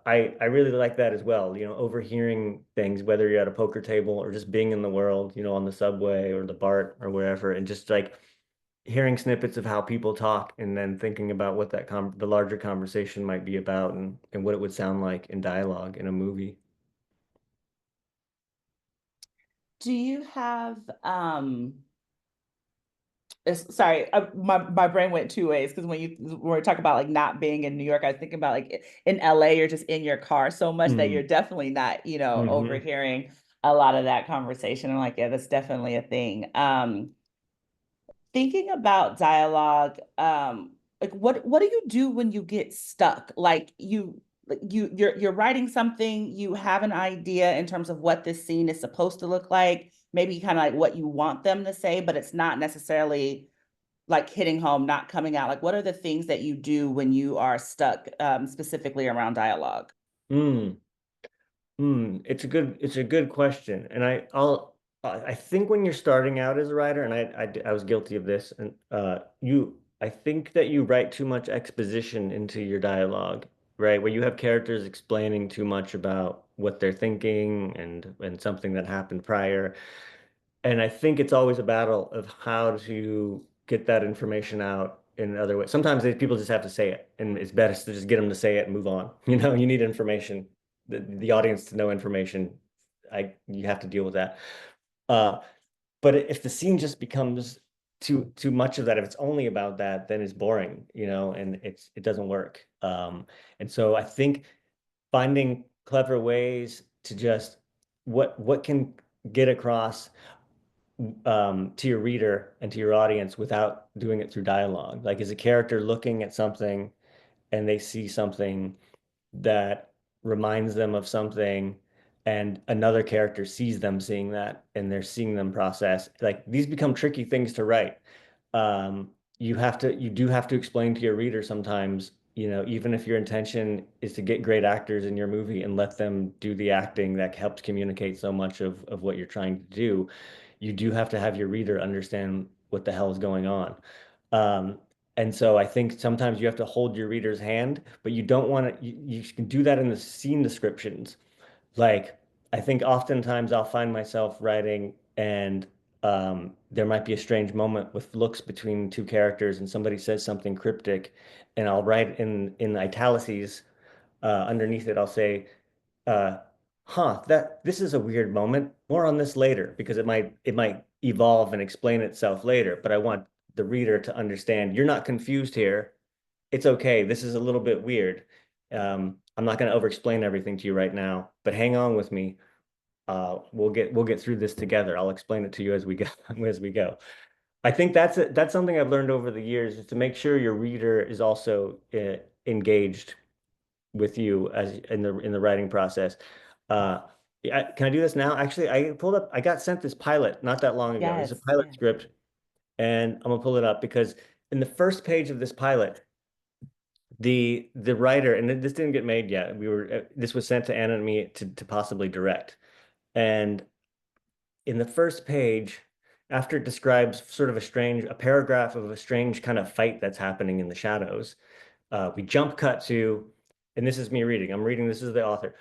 Speaker 4: I really like that as well. Overhearing things, whether you're at a poker table or just being in the world, on the subway or the BART or wherever, and just like hearing snippets of how people talk, and then thinking about what the larger conversation might be about, and what it would sound like in dialogue in a movie.
Speaker 2: Do you have sorry, my brain went two ways, because when we talk about like not being in New York, I was thinking about like in LA, you're just in your car so much that you're definitely not, overhearing a lot of that conversation. I'm like, yeah, that's definitely a thing. Thinking about dialogue, like what do you do when you get stuck? Like you're writing something, you have an idea in terms of what this scene is supposed to look like, maybe kind of like what you want them to say, but it's not necessarily like hitting home, not coming out. Like, what are the things that you do when you are stuck, specifically around dialogue?
Speaker 4: It's a good question. And I think when you're starting out as a writer, and I was guilty of this, and I think that you write too much exposition into your dialogue, right? Where you have characters explaining too much about what they're thinking and something that happened prior. And I think it's always a battle of how to get that information out in other ways. Sometimes people just have to say it, and it's best to just get them to say it and move on. You know, you need information, the audience to know information. You have to deal with that. Uh, but if the scene just becomes too much of that, if it's only about that, then it's boring, you know, and it doesn't work. And so I think finding clever ways to just what can get across to your reader and to your audience without doing it through dialogue. Like, is a character looking at something and they see something that reminds them of something, and another character sees them seeing that and they're seeing them process. Like, these become tricky things to write. You do have to explain to your reader sometimes, you know, even if your intention is to get great actors in your movie and let them do the acting that helps communicate so much of what you're trying to do, you do have to have your reader understand what the hell is going on. Um, and so I think sometimes you have to hold your reader's hand, but you don't want to, you can do that in the scene descriptions. Like, I think oftentimes I'll find myself writing and there might be a strange moment with looks between two characters and somebody says something cryptic, and I'll write in italices underneath it, I'll say, uh, this is a weird moment. More on this later, because it might evolve and explain itself later, but I want the reader to understand you're not confused here. It's okay. This is a little bit weird. I'm not going to over-explain everything to you right now, but hang on with me. We'll get through this together. I'll explain it to you as we go as we go. I think that's something I've learned over the years, is to make sure your reader is also engaged with you as in the writing process. Can I do this now? Actually, I got sent this pilot not that long ago. It's a
Speaker 2: Yes,
Speaker 4: pilot
Speaker 2: yes.
Speaker 4: script, and I'm gonna pull it up because in the first page of this pilot, the writer, and this didn't get made yet. This was sent to Anna and me to possibly direct. And in the first page, after it describes sort of a paragraph of a strange kind of fight that's happening in the shadows, we jump cut to, and this is me reading. I'm reading, this is the author.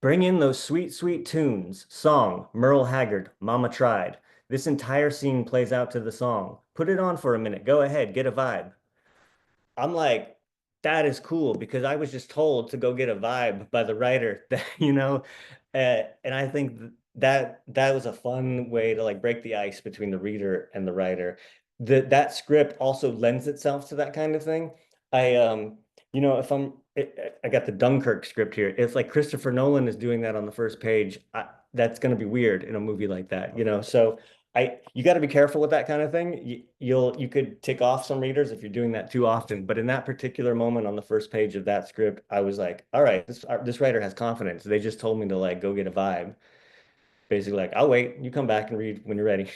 Speaker 4: Bring in those sweet, sweet tunes. Song, Merle Haggard, Mama Tried. This entire scene plays out to the song. Put it on for a minute. Go ahead, get a vibe. I'm like, that is cool, because I was just told to go get a vibe by the writer, that, you know, and I think that was a fun way to like break the ice between the reader and the writer. That script also lends itself to that kind of thing. You know, I got the Dunkirk script here. It's like Christopher Nolan is doing that on the first page. That's going to be weird in a movie like that, you know. So you got to be careful with that kind of thing. You could tick off some readers if you're doing that too often. But in that particular moment on the first page of that script, I was like, all right, this writer has confidence. They just told me to like go get a vibe. Basically, like, I'll wait. You come back and read when you're ready.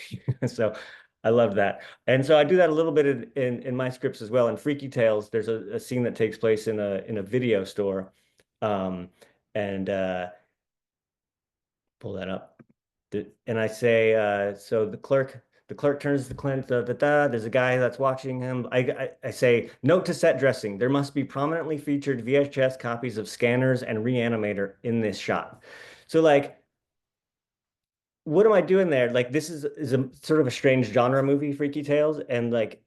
Speaker 4: So I love that. And so I do that a little bit in my scripts as well. In Freaky Tales, there's a scene that takes place in a video store. Um, and pull that up. And I say, so the clerk turns to Clint, there's a guy that's watching him. I say, note to set dressing. There must be prominently featured VHS copies of Scanners and Reanimator in this shot. So like, what am I doing there? Like, this is a sort of a strange genre movie, Freaky Tales. And like,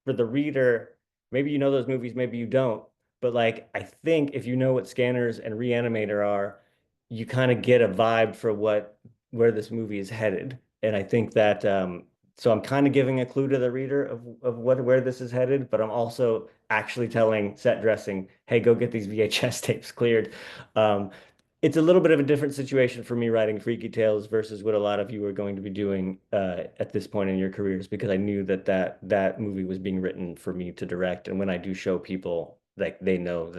Speaker 4: for the reader, maybe you know those movies, maybe you don't. But like, I think if you know what Scanners and Reanimator are, you kind of get a vibe for where this movie is headed. And I think that so I'm kind of giving a clue to the reader of where this is headed, but I'm also actually telling set dressing, hey, go get these VHS tapes cleared. It's a little bit of a different situation for me writing Freaky Tales versus what a lot of you are going to be doing at this point in your careers, because I knew that movie was being written for me to direct. And when I do show people, like, they know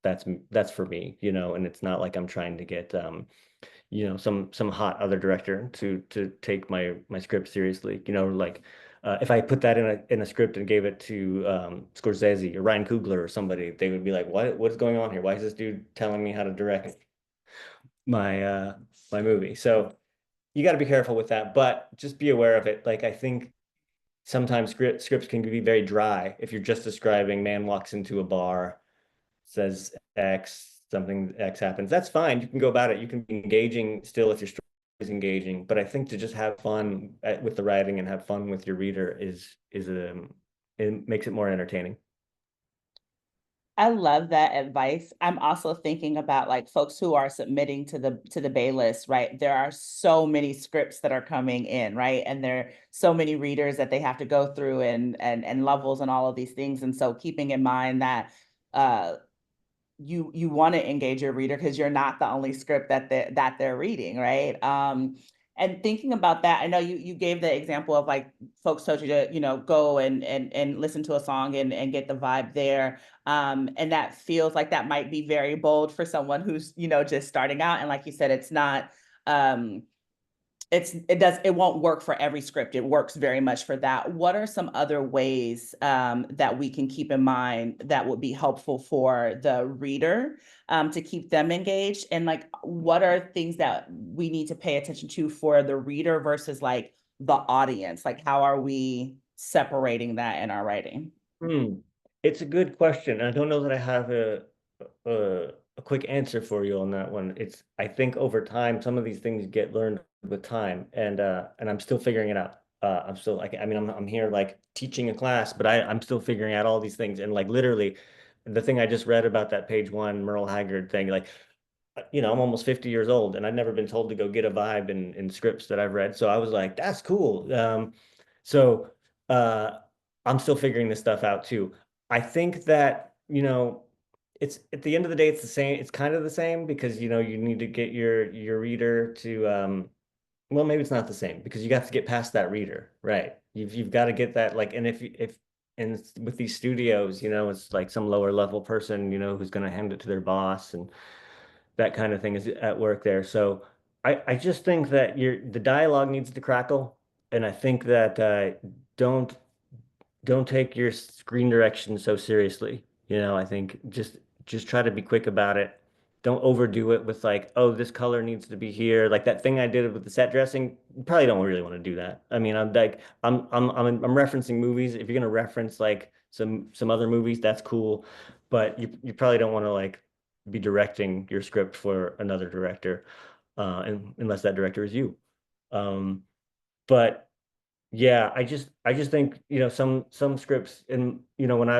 Speaker 4: that's for me, you know, and it's not like I'm trying to get you know, some hot other director to take my script seriously, you know, like if I put that in a script and gave it to Scorsese or Ryan Coogler or somebody, they would be like, what's going on here? Why is this dude telling me how to direct my movie? So you got to be careful with that, but just be aware of it. Like, I think sometimes scripts can be very dry. If you're just describing man walks into a bar, says X, something X happens, that's fine. You can go about it. You can be engaging still if your story is engaging. But I think to just have fun with the writing and have fun with your reader it makes it more entertaining.
Speaker 2: I love that advice. I'm also thinking about like folks who are submitting to the Bay list, right? There are so many scripts that are coming in, right? And there are so many readers that they have to go through and levels and all of these things. And so keeping in mind that you want to engage your reader because you're not the only script that they're reading, right? And thinking about that, I know you gave the example of like folks told you to, go and listen to a song and get the vibe there. And that feels like that might be very bold for someone who's, just starting out. And like you said, it's not, it won't work for every script. It works very much for that. What are some other ways that we can keep in mind that would be helpful for the reader to keep them engaged? And like, what are things that we need to pay attention to for the reader versus like the audience? Like, how are we separating that in our writing?
Speaker 4: It's a good question. I don't know that I have a quick answer for you on that one. I think over time, some of these things get learned with time, and I'm still figuring it out. I'm still like, I mean, I'm here like teaching a class, but I'm still figuring out all these things. And like literally, the thing I just read about that page one Merle Haggard thing, like, I'm almost 50 years old, and I've never been told to go get a vibe in scripts that I've read. So I was like, that's cool. So I'm still figuring this stuff out too. I think that, it's at the end of the day, it's the same. It's kind of the same because, you need to get your reader to, well, maybe it's not the same because you have to get past that reader, right? You've got to get that, like, and and with these studios, it's like some lower level person, who's going to hand it to their boss and that kind of thing is at work there. So I just think that the dialogue needs to crackle. And I think that don't don't take your screen direction so seriously. I think just try to be quick about it. Don't overdo it with like, oh, this color needs to be here. Like that thing I did with the set dressing, you probably don't really want to do that. I mean, I'm referencing movies. If you're gonna reference like some other movies, that's cool. But you probably don't want to like be directing your script for another director, unless that director is you. But yeah, I just think, some scripts and, when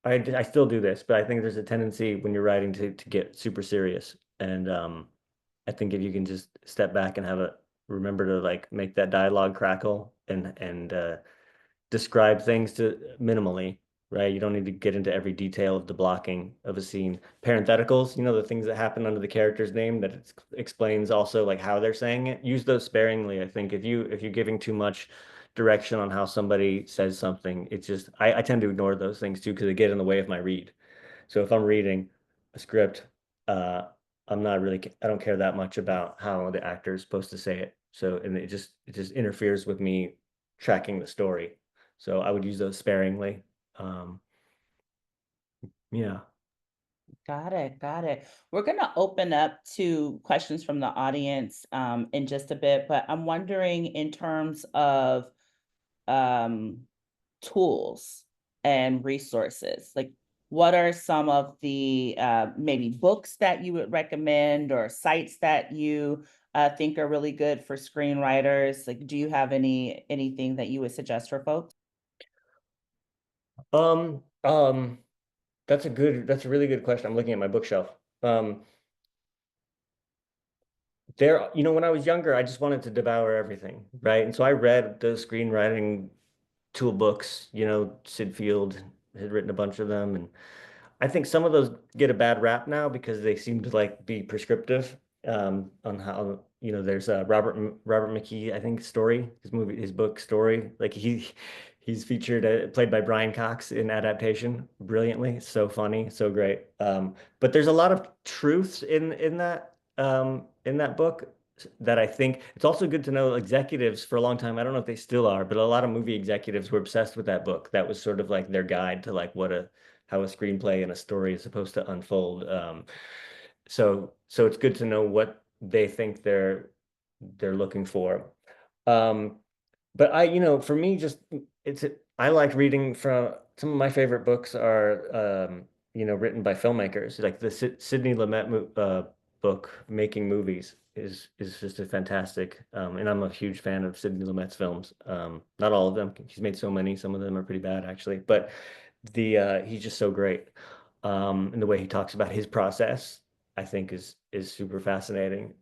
Speaker 4: I still do this, but I think there's a tendency when you're writing to get super serious. And I think if you can just step back and remember to like make that dialogue crackle and describe things to minimally, right? You don't need to get into every detail of the blocking of a scene. Parentheticals, the things that happen under the character's name that it explains also like how they're saying it. Use those sparingly. I think if you're giving too much direction on how somebody says something, it's just I tend to ignore those things too because they get in the way of my read. So if I'm reading a script, I don't care that much about how the actor is supposed to say it. So and it just interferes with me tracking the story. So I would use those sparingly. Yeah.
Speaker 2: Got it. Got it. We're going to open up to questions from the audience in just a bit, but I'm wondering in terms of tools and resources, like what are some of the maybe books that you would recommend or sites that you think are really good for screenwriters? Like, do you have anything that you would suggest for folks?
Speaker 4: That's a really good question. I'm looking at my bookshelf. When I was younger, I just wanted to devour everything, right? And so I read the screenwriting tool books, Sid Field had written a bunch of them. And I think some of those get a bad rap now because they seem to like be prescriptive on how, there's Robert McKee, I think, his book Story. Like he's featured, played by Brian Cox in adaptation brilliantly. So funny, so great. But there's a lot of truths in that book that I think it's also good to know. Executives for a long time, I don't know if they still are, but a lot of movie executives were obsessed with that book. That was sort of like their guide to like how a screenplay and a story is supposed to unfold. So it's good to know what they think they're looking for. But for me, just I like reading from some of my favorite books are, written by filmmakers. Like the Sidney Lumet book, Making Movies, is just a fantastic. And I'm a huge fan of Sidney Lumet's films. Not all of them. He's made so many. Some of them are pretty bad, actually. But he's just so great. And the way he talks about his process, I think is super fascinating.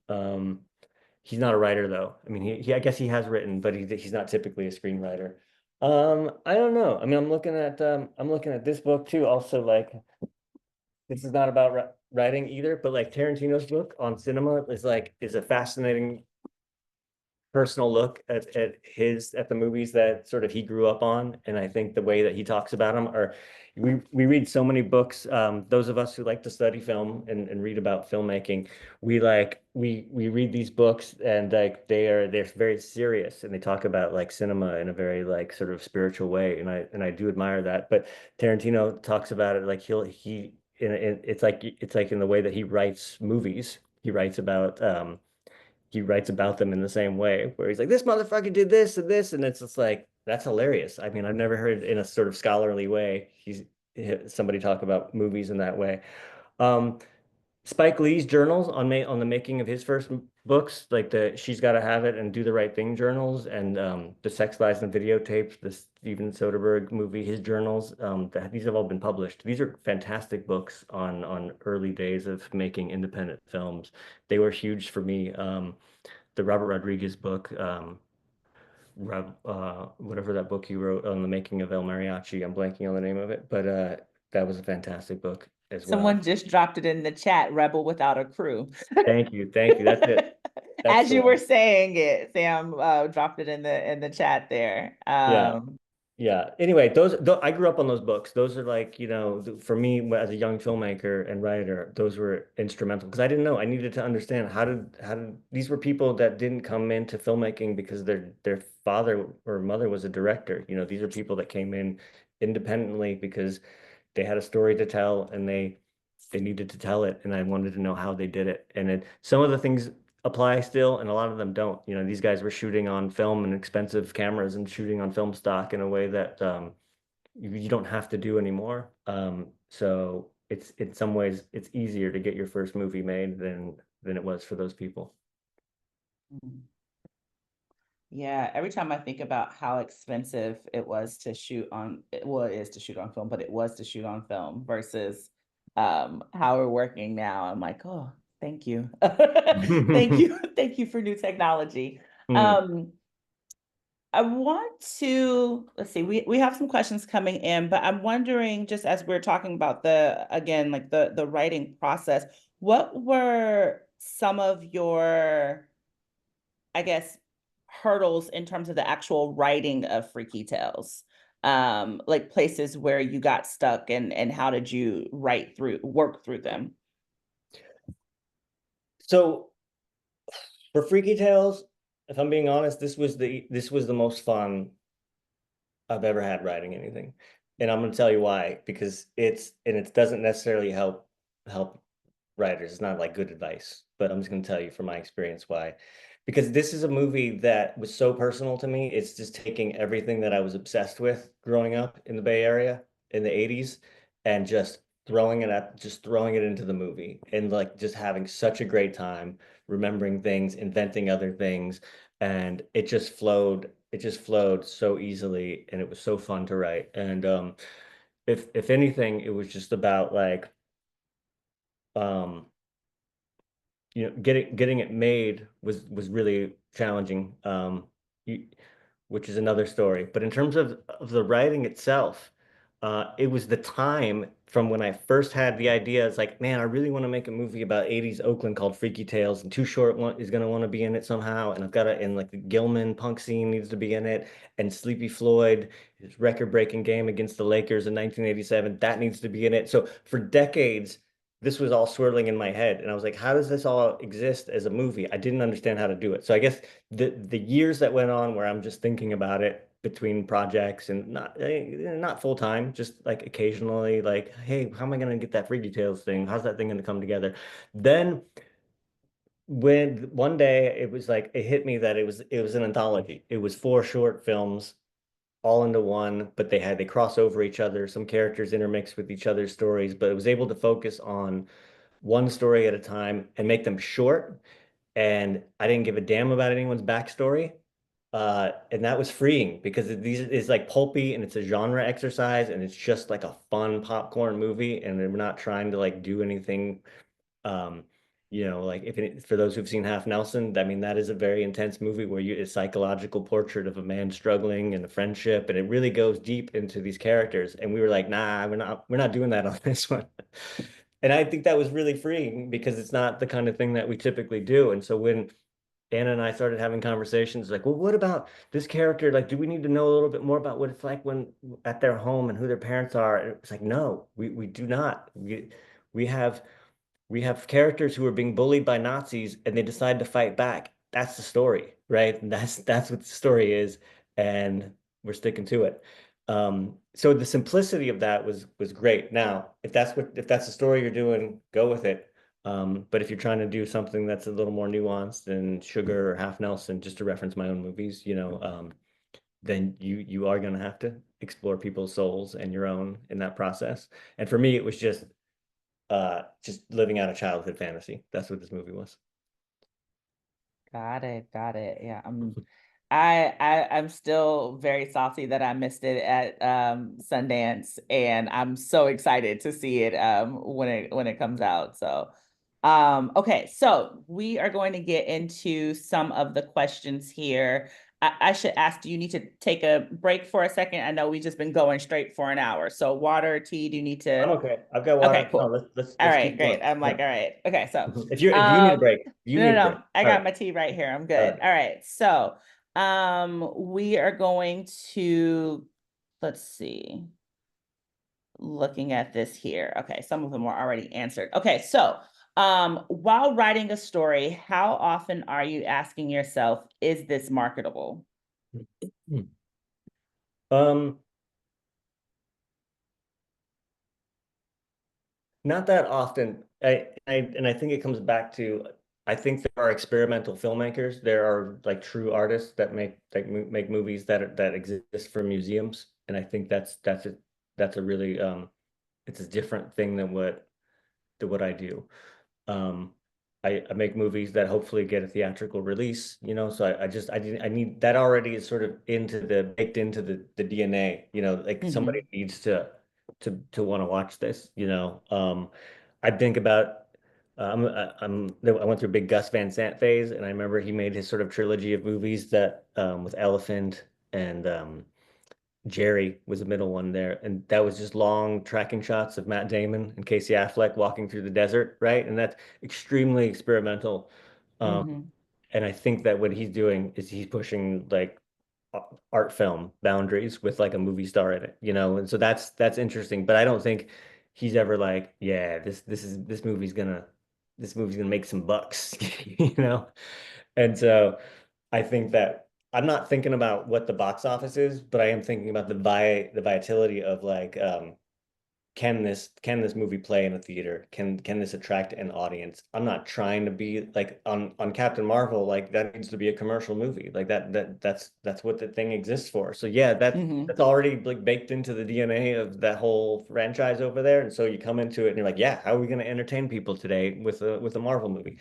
Speaker 4: He's not a writer though. I mean, I guess he has written, but he's not typically a screenwriter. I don't know. I mean, I'm looking at this book too. Also, like, this is not about writing either, but like Tarantino's book on cinema is a fascinating personal look at the movies that sort of he grew up on. And I think the way that he talks about them are, we read so many books. Those of us who like to study film and read about filmmaking, we read these books, and like they're very serious, and they talk about like cinema in a very like sort of spiritual way. And I do admire that. But Tarantino talks about it like it's like in the way that he writes movies. He writes about them in the same way, where he's like, this motherfucker did this and this, and it's just like, that's hilarious. I mean, I've never heard in a sort of scholarly way somebody talk about movies in that way. Um, Spike Lee's journals on the making of his first books, like the She's Gotta Have It and Do the Right Thing journals, and the Sex, Lies, and Videotape, the Steven Soderbergh movie, his journals. These have all been published. These are fantastic books on early days of making independent films. They were huge for me. The Robert Rodriguez book, whatever that book he wrote on the making of El Mariachi, I'm blanking on the name of it, but that was a fantastic book as well.
Speaker 2: Someone just dropped it in the chat, Rebel Without a Crew.
Speaker 4: Thank you. That's it.
Speaker 2: As you were saying it, Sam dropped it in the chat there.
Speaker 4: Yeah. Anyway, I grew up on those books. Those are like, for me as a young filmmaker and writer, those were instrumental because I didn't know. I needed to understand how did these were people that didn't come into filmmaking because their father or mother was a director. These are people that came in independently because they had a story to tell, and they needed to tell it, and I wanted to know how they did it. And some of the things apply still, and a lot of them don't. These guys were shooting on film and expensive cameras and shooting on film stock in a way that you don't have to do anymore. So it's in some ways it's easier to get your first movie made than it was for those people.
Speaker 2: Yeah, every time I think about how expensive it was to shoot on, well, it is to shoot on film, but it was to shoot on film versus how we're working now, I'm like, oh, thank you. Thank you for new technology. I want to, let's see, we have some questions coming in, but I'm wondering, just as we're talking about the writing process, what were some of your, I guess, hurdles in terms of the actual writing of Freaky Tales? Like places where you got stuck, and how did you work through them?
Speaker 4: So for Freaky Tales, if I'm being honest, this was the most fun I've ever had writing anything. And I'm going to tell you why, because it doesn't necessarily help writers. It's not like good advice, but I'm just going to tell you from my experience why. Because this is a movie that was so personal to me. It's just taking everything that I was obsessed with growing up in the Bay Area in the 80s and just throwing it into the movie, and like just having such a great time remembering things, inventing other things, and it just flowed so easily, and it was so fun to write. And if anything, it was just about like getting it made was really challenging, which is another story. But in terms of the writing itself, it was the time from when I first had the idea. It's like, man, I really want to make a movie about 80s Oakland called Freaky Tales, and Too Short is going to want to be in it somehow. And and like the Gilman punk scene needs to be in it. And Sleepy Floyd, his record-breaking game against the Lakers in 1987, that needs to be in it. So for decades, this was all swirling in my head. And I was like, how does this all exist as a movie? I didn't understand how to do it. So I guess the years that went on where I'm just thinking about it between projects and not full time, just like occasionally, like, hey, how am I going to get that Freaky Tales thing? How's that thing going to come together? Then when one day it was like it hit me that it was an anthology. It was 4 short films all into one, but they cross over each other. Some characters intermix with each other's stories, but it was able to focus on one story at a time and make them short. And I didn't give a damn about anyone's backstory. And that was freeing because these is like pulpy and it's a genre exercise and it's just like a fun popcorn movie. And we're not trying to like do anything. Um, like for those who've seen Half Nelson, I mean, that is a very intense movie where a psychological portrait of a man struggling and a friendship, and it really goes deep into these characters. And we were like, nah, we're not doing that on this one. And I think that was really freeing because it's not the kind of thing that we typically do. And so when Anna and I started having conversations like, well, what about this character? Like, do we need to know a little bit more about what it's like when at their home and who their parents are? And it's like, no, we do not. We have characters who are being bullied by Nazis and they decide to fight back. That's the story, right? And that's what the story is, and we're sticking to it. So the simplicity of that was great. Now, if that's the story you're doing, go with it. But if you're trying to do something that's a little more nuanced than Sugar or Half Nelson, just to reference my own movies, then you are going to have to explore people's souls and your own in that process. And for me, it was just living out a childhood fantasy. That's what this movie was.
Speaker 2: Got it. Yeah, I'm still very salty that I missed it at Sundance, and I'm so excited to see it when it comes out. So okay, so we are going to get into some of the questions here. I should ask, do you need to take a break for a second? I know we've just been going straight for an hour. So water, tea, do you need to?
Speaker 4: I'm okay. I've got water.
Speaker 2: Okay, cool.
Speaker 4: No, let's
Speaker 2: All right,
Speaker 4: keep
Speaker 2: great.
Speaker 4: going.
Speaker 2: I'm like, all right. Okay, so
Speaker 4: If you need a break, you need a
Speaker 2: no,
Speaker 4: break.
Speaker 2: I
Speaker 4: All
Speaker 2: got
Speaker 4: right.
Speaker 2: my tea right here. I'm
Speaker 4: All
Speaker 2: good.
Speaker 4: right.
Speaker 2: All right. So we are going to, let's see, looking at this here. Okay, some of them are already answered. Okay, so while writing a story, how often are you asking yourself, is this marketable?
Speaker 4: Not that often. I think it comes back to I think there are experimental filmmakers. There are like true artists that make movies that exist for museums, and I think that's a really it's a different thing than what I do. Um, I make movies that hopefully get a theatrical release, so I need that already is sort of baked into the DNA, like somebody needs to want to watch this. I think about I went through a big Gus Van Sant phase, and I remember he made his sort of trilogy of movies that with Elephant and Jerry was the middle one there, and that was just long tracking shots of Matt Damon and Casey Affleck walking through the desert, right? And that's extremely experimental. And I think that what he's doing is he's pushing like art film boundaries with like a movie star in it. And so that's interesting. But I don't think he's ever like, yeah, this movie's gonna make some bucks, you know. And so I think that I'm not thinking about what the box office is, but I am thinking about the vitality of like can this movie play in a theater? Can this attract an audience? I'm not trying to be like on Captain Marvel, like that needs to be a commercial movie. Like that's what the thing exists for. So yeah, that's already like baked into the DNA of that whole franchise over there. And so you come into it and you're like, yeah, how are we going to entertain people today with a Marvel movie?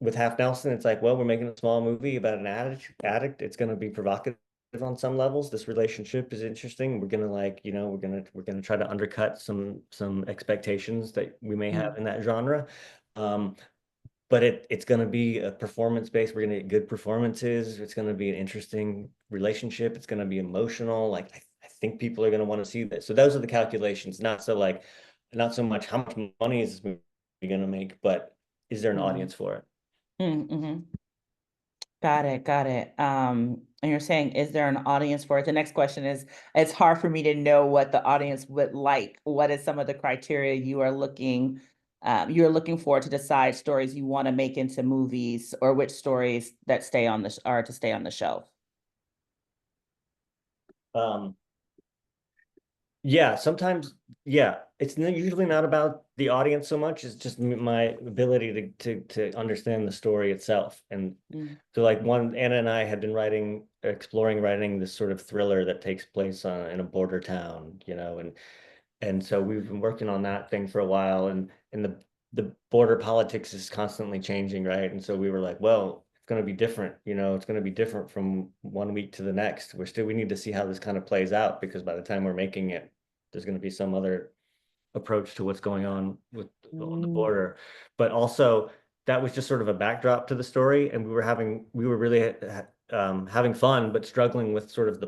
Speaker 4: With Half Nelson, it's like, well, we're making a small movie about an addict. It's going to be provocative on some levels. This relationship is interesting. We're gonna like, we're gonna try to undercut some expectations that we may have in that genre. But it's gonna be a performance based. We're gonna get good performances. It's gonna be an interesting relationship. It's gonna be emotional. Like I think people are gonna want to see this. So those are the calculations. Not so much how much money is this movie gonna make, but is there an audience for it?
Speaker 2: Got it. And you're saying, is there an audience for it? The next question is, it's hard for me to know what the audience would like. What is some of the criteria you're looking for to decide stories you want to make into movies, or which stories that are to stay on the shelf?
Speaker 4: Yeah, sometimes, yeah, it's usually not about the audience so much. It's just my ability to understand the story itself. And so, like, Anna and I had been exploring writing this sort of thriller that takes place in a border town, and so we've been working on that thing for a while, and the border politics is constantly changing, right? And so we were like, well, it's going to be different, it's going to be different from one week to the next. We need to see how this kind of plays out, because by the time we're making it, there's going to be some other approach to what's going on on the border. But also, that was just sort of a backdrop to the story, and we were really having fun, but struggling with sort of the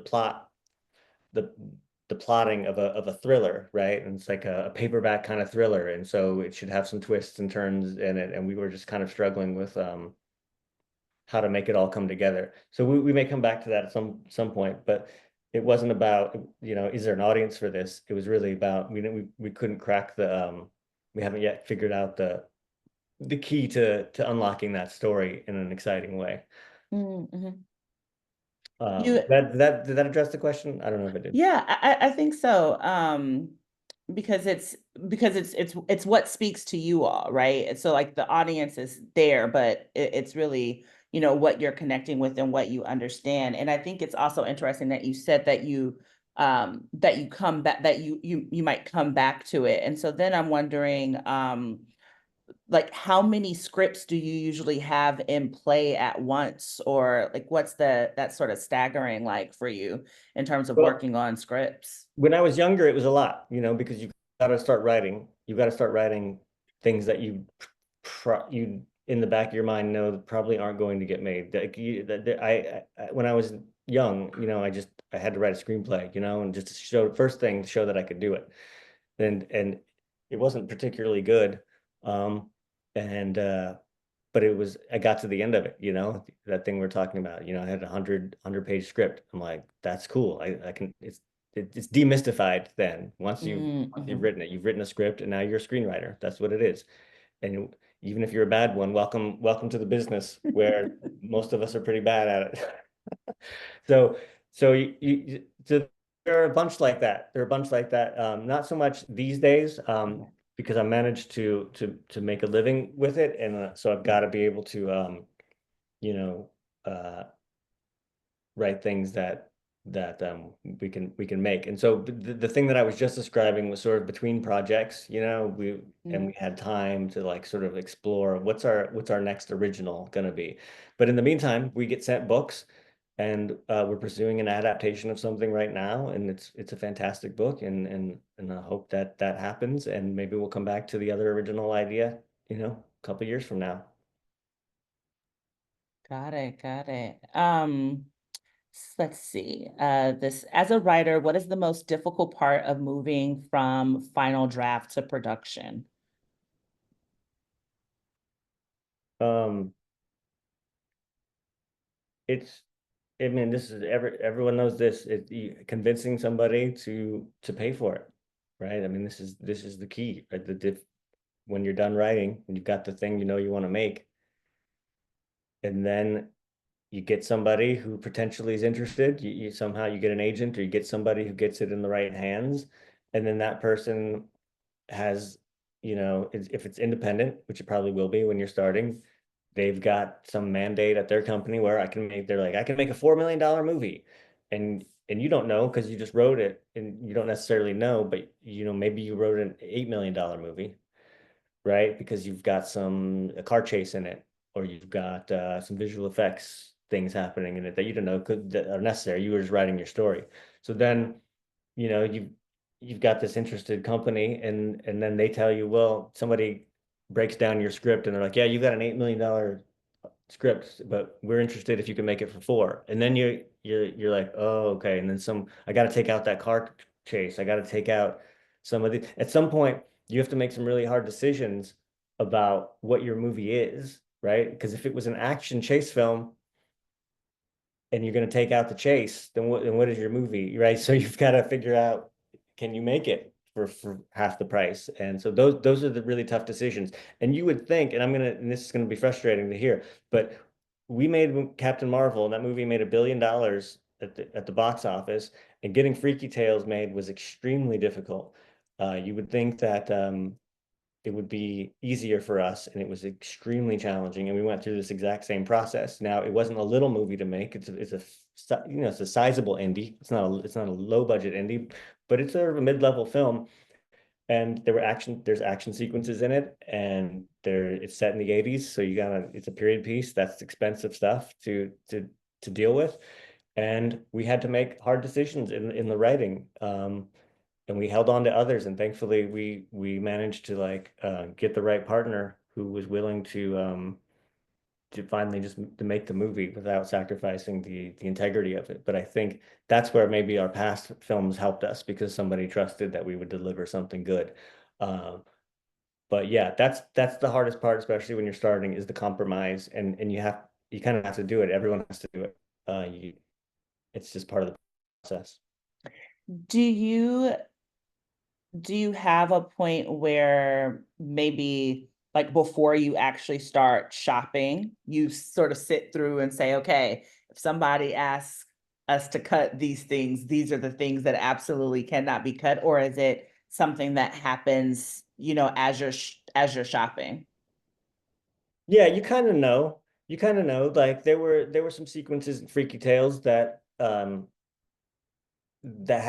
Speaker 4: the plotting of a thriller, right? And it's like a paperback kind of thriller, and so it should have some twists and turns in it, and we were just kind of struggling with how to make it all come together. So we may come back to that at some point, but it wasn't about, is there an audience for this? It was really about we couldn't crack we haven't yet figured out the key to unlocking that story in an exciting way.
Speaker 2: You-
Speaker 4: Did that address the question? I don't know if it did.
Speaker 2: Yeah, I think so. Because it's what speaks to you all, right? And so like the audience is there, but it's really, what you're connecting with and what you understand. And I think it's also interesting that you said that you come back, that you might come back to it. And so then I'm wondering, like, how many scripts do you usually have in play at once, or like what's that sort of staggering like for you in terms of
Speaker 4: Well,
Speaker 2: working on scripts?
Speaker 4: when I was younger, it was a lot, because you got to start writing. You got to start writing things that you in the back of your mind know that probably aren't going to get made. When I was young, I had to write a screenplay, and just to show that I could do it. And it wasn't particularly good. And but I got to the end of it, that thing we're talking about, I had a 100-page script. I'm like, that's cool. I can, it's demystified then. Once you've written it, you've written a script, and now you're a screenwriter. That's what it is. And even if you're a bad one, welcome to the business where most of us are pretty bad at it. So so there are a bunch like that. Not so much these days, because I managed to make a living with it, and so I've got to be able to you know uh, write things that we can make. And so the thing that I was just describing was sort of between projects, we had time to like sort of explore what's our next original gonna be. But in the meantime, we get sent books, and we're pursuing an adaptation of something right now, and it's a fantastic book, and I hope that happens, and maybe we'll come back to the other original idea, a couple years from now.
Speaker 2: Got it. Let's see. This, as a writer, what is the most difficult part of moving from final draft to production?
Speaker 4: It's I mean, this is everyone knows this. Convincing somebody to pay for it, right? I mean, this is the key, right? When you're done writing, when you've got the thing you want to make, and then you get somebody who potentially is interested. You somehow you get an agent, or you get somebody who gets it in the right hands, and then that person has, if it's independent, which it probably will be when you're starting, they've got some mandate at their company where they're like, I can make a $4 million movie. And you don't know, because you just wrote it, and you don't necessarily know, but maybe you wrote an $8 million movie, right? Because you've got a car chase in it, or you've got some visual effects things happening in it that you don't know that are necessary. You were just writing your story. So then, you've got this interested company, and then they tell you, well, somebody breaks down your script, and they're like, yeah, you got an $8 million script, but we're interested if you can make it for 4. And then you're like, oh, okay. And then I got to take out that car chase. I got to take out at some point, you have to make some really hard decisions about what your movie is, right? Because if it was an action chase film, and you're going to take out the chase, then what is your movie, right? So you've got to figure out, can you make it for half the price? And so those are the really tough decisions. And you would think, and this is going to be frustrating to hear, but we made Captain Marvel, and that movie made $1 billion at the box office, and getting Freaky Tales made was extremely difficult. You would think that it would be easier for us, and it was extremely challenging. And we went through this exact same process. Now, it wasn't a little movie to make. It's a it's a sizable indie. It's not a low budget indie, but it's sort of a mid-level film. And there's action sequences in it, and it's set in the 80s, so it's a period piece. That's expensive stuff to deal with. And we had to make hard decisions in the writing. And we held on to others, and thankfully we managed to get the right partner who was willing to finally just to make the movie without sacrificing the integrity of it. But I think that's where maybe our past films helped us, because somebody trusted that we would deliver something good. But yeah, that's the hardest part, especially when you're starting, is the compromise, and you kind of have to do it. Everyone has to do it. It's just part of the process.
Speaker 2: Do you have a point where maybe like before you actually start shopping, you sort of sit through and say, okay, if somebody asks us to cut these things, these are the things that absolutely cannot be cut? Or is it something that happens, as you're shopping?
Speaker 4: Yeah, you kind of know. You kind of know. Like there were some sequences in Freaky Tales that had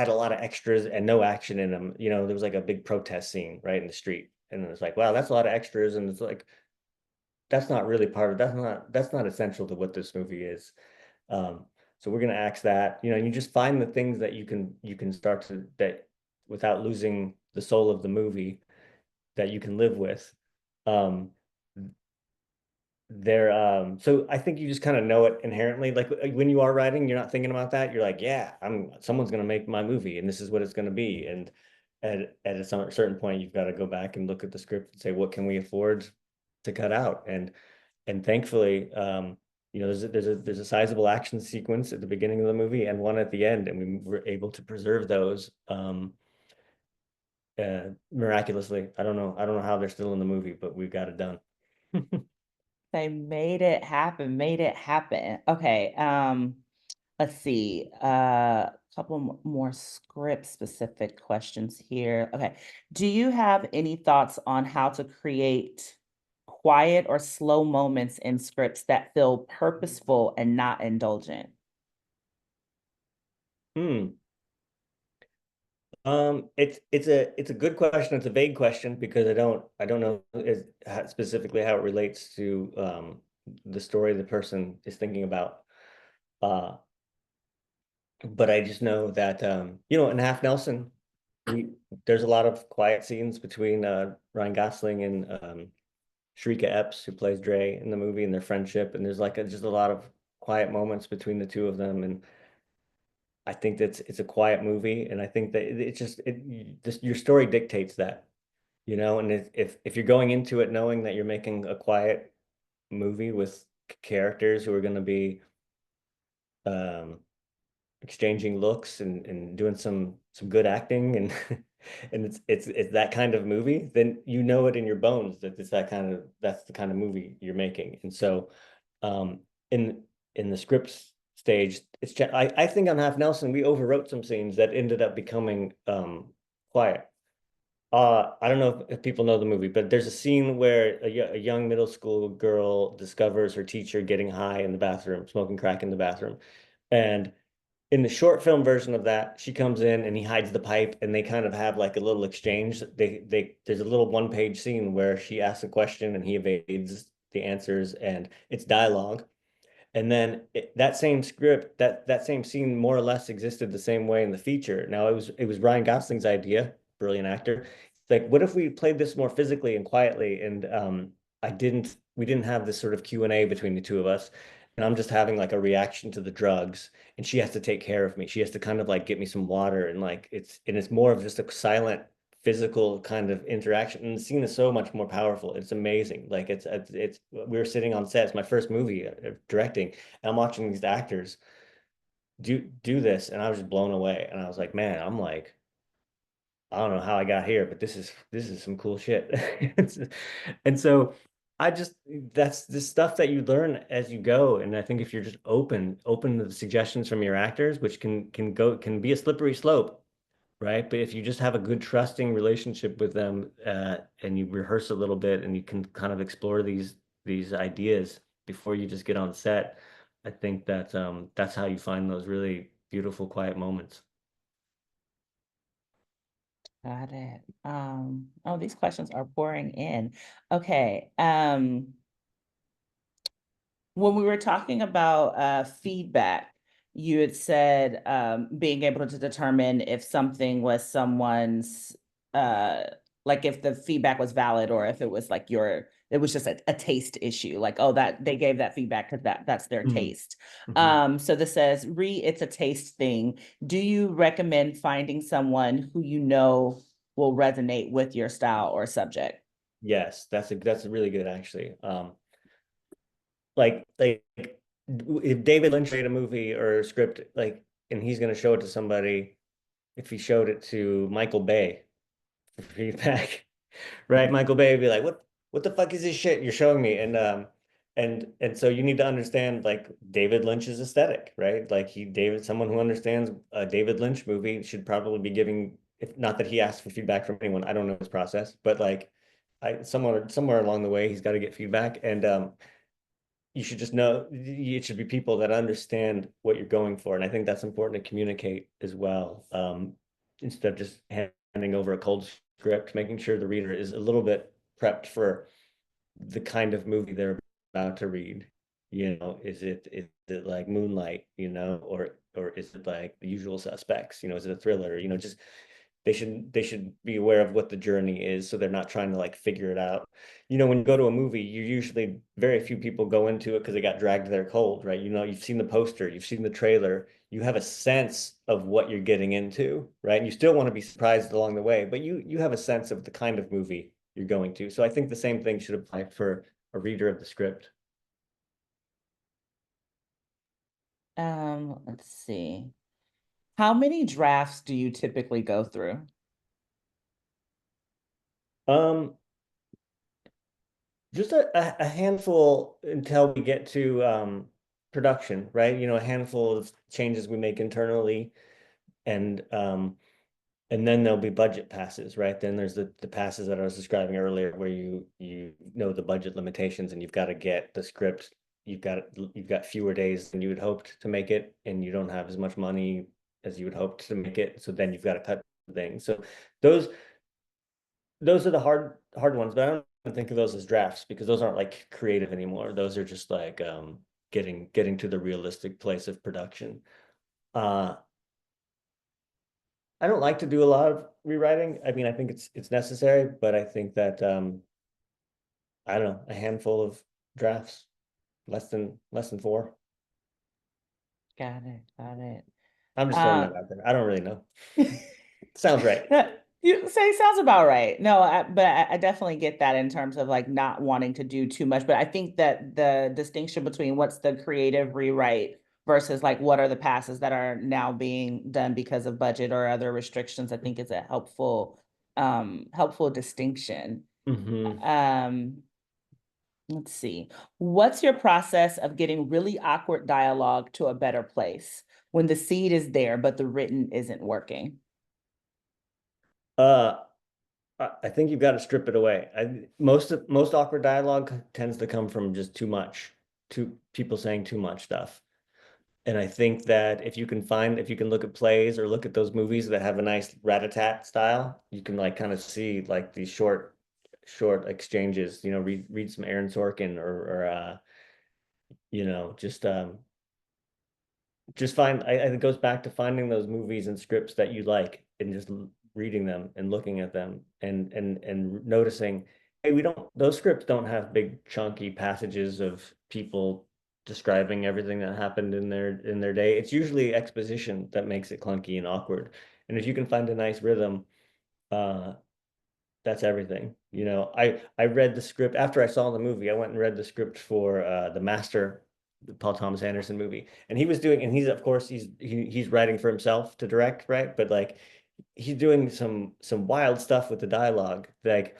Speaker 4: a lot of extras and no action in them. There was like a big protest scene right in the street, and it's like, wow, that's a lot of extras, and it's like that's not really that's not essential to what this movie is. So we're gonna axe that. You just find the things that you can start to that without losing the soul of the movie that you can live with. So I think you just kind of know it inherently. Like when you are writing, you're not thinking about that. You're like, yeah, someone's gonna make my movie, and this is what it's gonna be. And at a certain point, you've got to go back and look at the script and say, what can we afford to cut out? And thankfully, there's a sizable action sequence at the beginning of the movie and one at the end, and we were able to preserve those miraculously. I don't know how they're still in the movie, but we've got it done.
Speaker 2: They made it happen, Okay, let's see, couple more script specific questions here. Okay, do you have any thoughts on how to create quiet or slow moments in scripts that feel purposeful and not indulgent?
Speaker 4: It's a good question. It's a vague question because I don't know specifically how it relates to the story the person is thinking about. But I just know that in Half Nelson, there's a lot of quiet scenes between Ryan Gosling and Shrika Epps, who plays Dre in the movie, and their friendship, and there's just a lot of quiet moments between the two of them. And I think it's a quiet movie, and I think that your story dictates that, and if you're going into it knowing that you're making a quiet movie with characters who are going to be exchanging looks and doing some good acting, and and it's that kind of movie, then it in your bones that that's the kind of movie you're making. And so in the scripts stage, I think on Half Nelson we overwrote some scenes that ended up becoming quiet. I don't know if people know the movie, but there's a scene where a young middle school girl discovers her teacher getting high in the bathroom, smoking crack in the bathroom. And in the short film version of that, she comes in and he hides the pipe, and they kind of have like a little exchange. There's a little one-page scene where she asks a question and he evades the answers, and it's dialogue. And then that same script, that same scene more or less existed the same way in the feature. Now it was Ryan Gosling's idea, brilliant actor. Like, what if we played this more physically and quietly? And we didn't have this sort of Q&A between the two of us. And I'm just having like a reaction to the drugs, and she has to take care of me. She has to kind of like get me some water, and it's more of just a silent physical kind of interaction. And the scene is so much more powerful. It's amazing. Like we were sitting on set. It's my first movie directing, and I'm watching these actors do this, and I was just blown away. And I was like, man, I don't know how I got here, but this is some cool shit. And so That's the stuff that you learn as you go. And I think if you're just open to the suggestions from your actors, which can be a slippery slope, right? But if you just have a good trusting relationship with them, and you rehearse a little bit and you can kind of explore these ideas before you just get on set, I think that's how you find those really beautiful, quiet moments.
Speaker 2: Got it. Oh, these questions are pouring in. Okay. When we were talking about feedback, you had said being able to determine if something was someone's like if the feedback was valid or if it was like it was just a taste issue, like, oh, that they gave that feedback because that's their taste. So this says, it's a taste thing. Do you recommend finding someone who you know will resonate with your style or subject?
Speaker 4: Yes, that's really good actually. Like if David Lynch made a movie or a script, like, and he's going to show it to somebody, if he showed it to Michael Bay for feedback, right? Michael Bay would be like, what the fuck is this shit you're showing me? And so you need to understand like David Lynch's aesthetic, right? Like someone who understands a David Lynch movie should probably be giving, if not that he asked for feedback from anyone, I don't know his process, but like somewhere along the way he's got to get feedback. And you should just know it should be people that understand what you're going for. And I think that's important to communicate as well. Instead of just handing over a cold script, making sure the reader is a little bit prepped for the kind of movie they're about to read. You know, is it like Moonlight, you know, or is it like The Usual Suspects? You know, is it a thriller? You know, just they should be aware of what the journey is, so they're not trying to like figure it out. You know, when you go to a movie, you usually very few people go into it because they got dragged there cold, right? You know, you've seen the poster, you've seen the trailer, you have a sense of what you're getting into, right? And you still want to be surprised along the way, but you have a sense of the kind of movie you're going to. So I think the same thing should apply for a reader of the script.
Speaker 2: Let's see. How many drafts do you typically go through?
Speaker 4: Just a handful until we get to production, right? You know, a handful of changes we make internally, and then there'll be budget passes, right? Then there's the passes that I was describing earlier, where you know the budget limitations, and you've got to get the script. You've got fewer days than you had hoped to make it, and you don't have as much money as you would hoped to make it. So then you've got to cut things. So those are the hard ones, but I don't think of those as drafts because those aren't like creative anymore. Those are just like getting to the realistic place of production. I don't like to do a lot of rewriting. I mean, I think it's necessary, but I think that I don't know, a handful of drafts, less than 4.
Speaker 2: Got it.
Speaker 4: I'm just throwing that out there. I don't really know. Sounds right.
Speaker 2: You say sounds about right. No, but I definitely get that in terms of like not wanting to do too much. But I think that the distinction between what's the creative rewrite versus like what are the passes that are now being done because of budget or other restrictions, I think is a helpful distinction. Let's see. What's your process of getting really awkward dialogue to a better place when the seed is there, but the written isn't working?
Speaker 4: I think you've got to strip it away. Most awkward dialogue tends to come from just too people saying too much stuff. And I think that if you can look at plays or look at those movies that have a nice rat-a-tat style, you can like kind of see like these short exchanges, you know, read some Aaron Sorkin or you know, just find, I think it goes back to finding those movies and scripts that you like and just reading them and looking at them and noticing, hey, those scripts don't have big chunky passages of people describing everything that happened in their day. It's usually exposition that makes it clunky and awkward. And if you can find a nice rhythm, that's everything. You know, I read the script after I saw the movie. I went and read the script for The Master, the Paul Thomas Anderson movie, and he's of course he's writing for himself to direct, right? But like he's doing some wild stuff with the dialogue. Like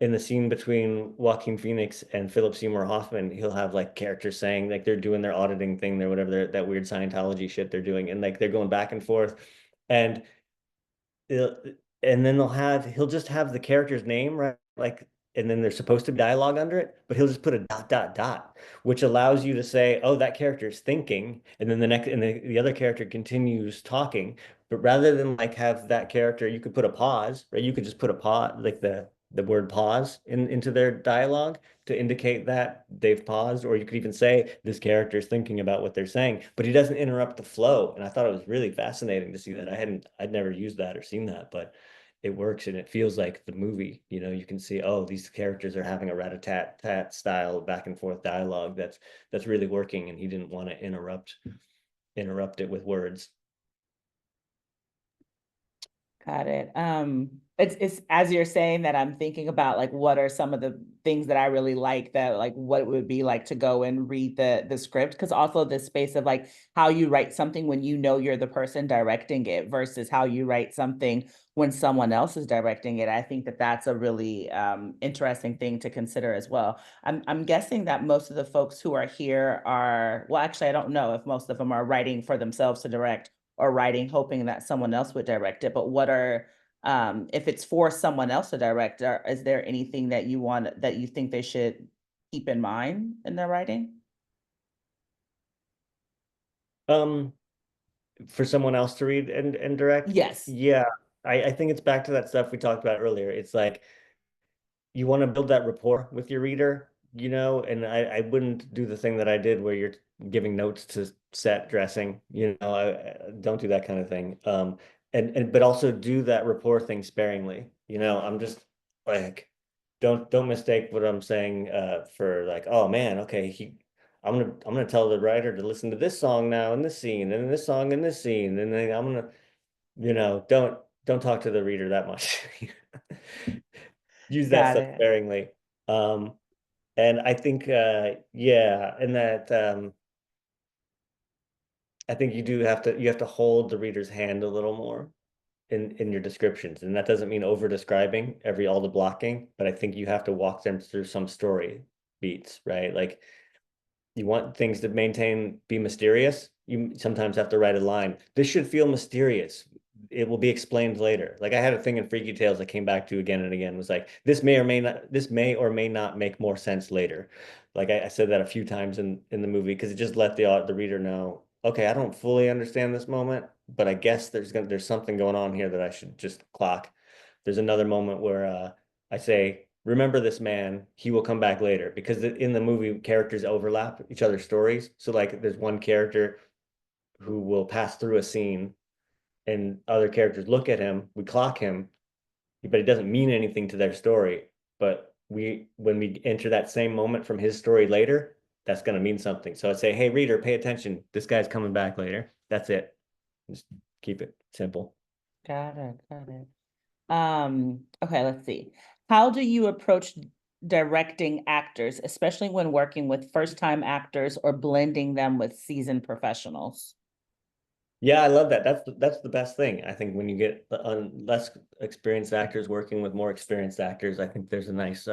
Speaker 4: in the scene between Joaquin Phoenix and Philip Seymour Hoffman, he'll have like characters saying like they're doing their auditing thing, they're whatever that weird Scientology shit they're doing, and like they're going back and forth, and he'll- and then he'll just have the character's name, right? Like, and then there's supposed to be dialogue under it, but he'll just put a dot dot dot, which allows you to say, oh, that character's thinking, and then the other character continues talking. But rather than like have that character, you could put a pause, right? You could just put a pause, like the word pause into their dialogue to indicate that they've paused, or you could even say this character is thinking about what they're saying, but he doesn't interrupt the flow. And I thought it was really fascinating to see that. I'd never used that or seen that, but it works and it feels like the movie. You know, you can see, oh, these characters are having a rat-a-tat-tat style back and forth dialogue that's really working, and he didn't want to interrupt it with words.
Speaker 2: Got it. It's as you're saying that, I'm thinking about like what are some of the things that I really like, that like what it would be like to go and read the script, because also this space of like how you write something when you know you're the person directing it versus how you write something when someone else is directing it. I think that that's a really interesting thing to consider as well. I'm guessing that most of the folks who are here are, well, actually, I don't know if most of them are writing for themselves to direct or writing hoping that someone else would direct it. But what are, if it's for someone else to direct, is there anything that you think they should keep in mind in their writing?
Speaker 4: For someone else to read and direct?
Speaker 2: Yes.
Speaker 4: Yeah, I think it's back to that stuff we talked about earlier. It's like you want to build that rapport with your reader, you know, and I wouldn't do the thing that I did where you're giving notes to set dressing, you know, I don't do that kind of thing. And but also do that rapport thing sparingly, you know. I'm just like, don't mistake what I'm saying for like, oh man, okay, I'm gonna tell the writer to listen to this song now in this scene, and this song in this scene, and then I'm gonna, you know, don't talk to the reader that much. Use that
Speaker 2: Got
Speaker 4: stuff
Speaker 2: it.
Speaker 4: sparingly. And I think yeah, and that I think you have to hold the reader's hand a little more in your descriptions. And that doesn't mean over describing all the blocking, but I think you have to walk them through some story beats, right? Like you want things to be mysterious. You sometimes have to write a line. This should feel mysterious. It will be explained later. Like I had a thing in Freaky Tales I came back to again and again, was like, this may or may not make more sense later. Like I said that a few times in the movie, because it just let the reader know, okay, I don't fully understand this moment, but I guess there's something going on here that I should just clock. There's another moment where I say, remember this man, he will come back later, because in the movie characters overlap each other's stories. So like there's one character who will pass through a scene and other characters look at him, we clock him, but it doesn't mean anything to their story. But when we enter that same moment from his story later, that's going to mean something. So I'd say, hey, reader, pay attention. This guy's coming back later. That's it. Just keep it simple.
Speaker 2: Got it. Got it. Okay, let's see. How do you approach directing actors, especially when working with first-time actors or blending them with seasoned professionals?
Speaker 4: Yeah, I love that. That's the best thing. I think when you get less experienced actors working with more experienced actors, I think there's a nice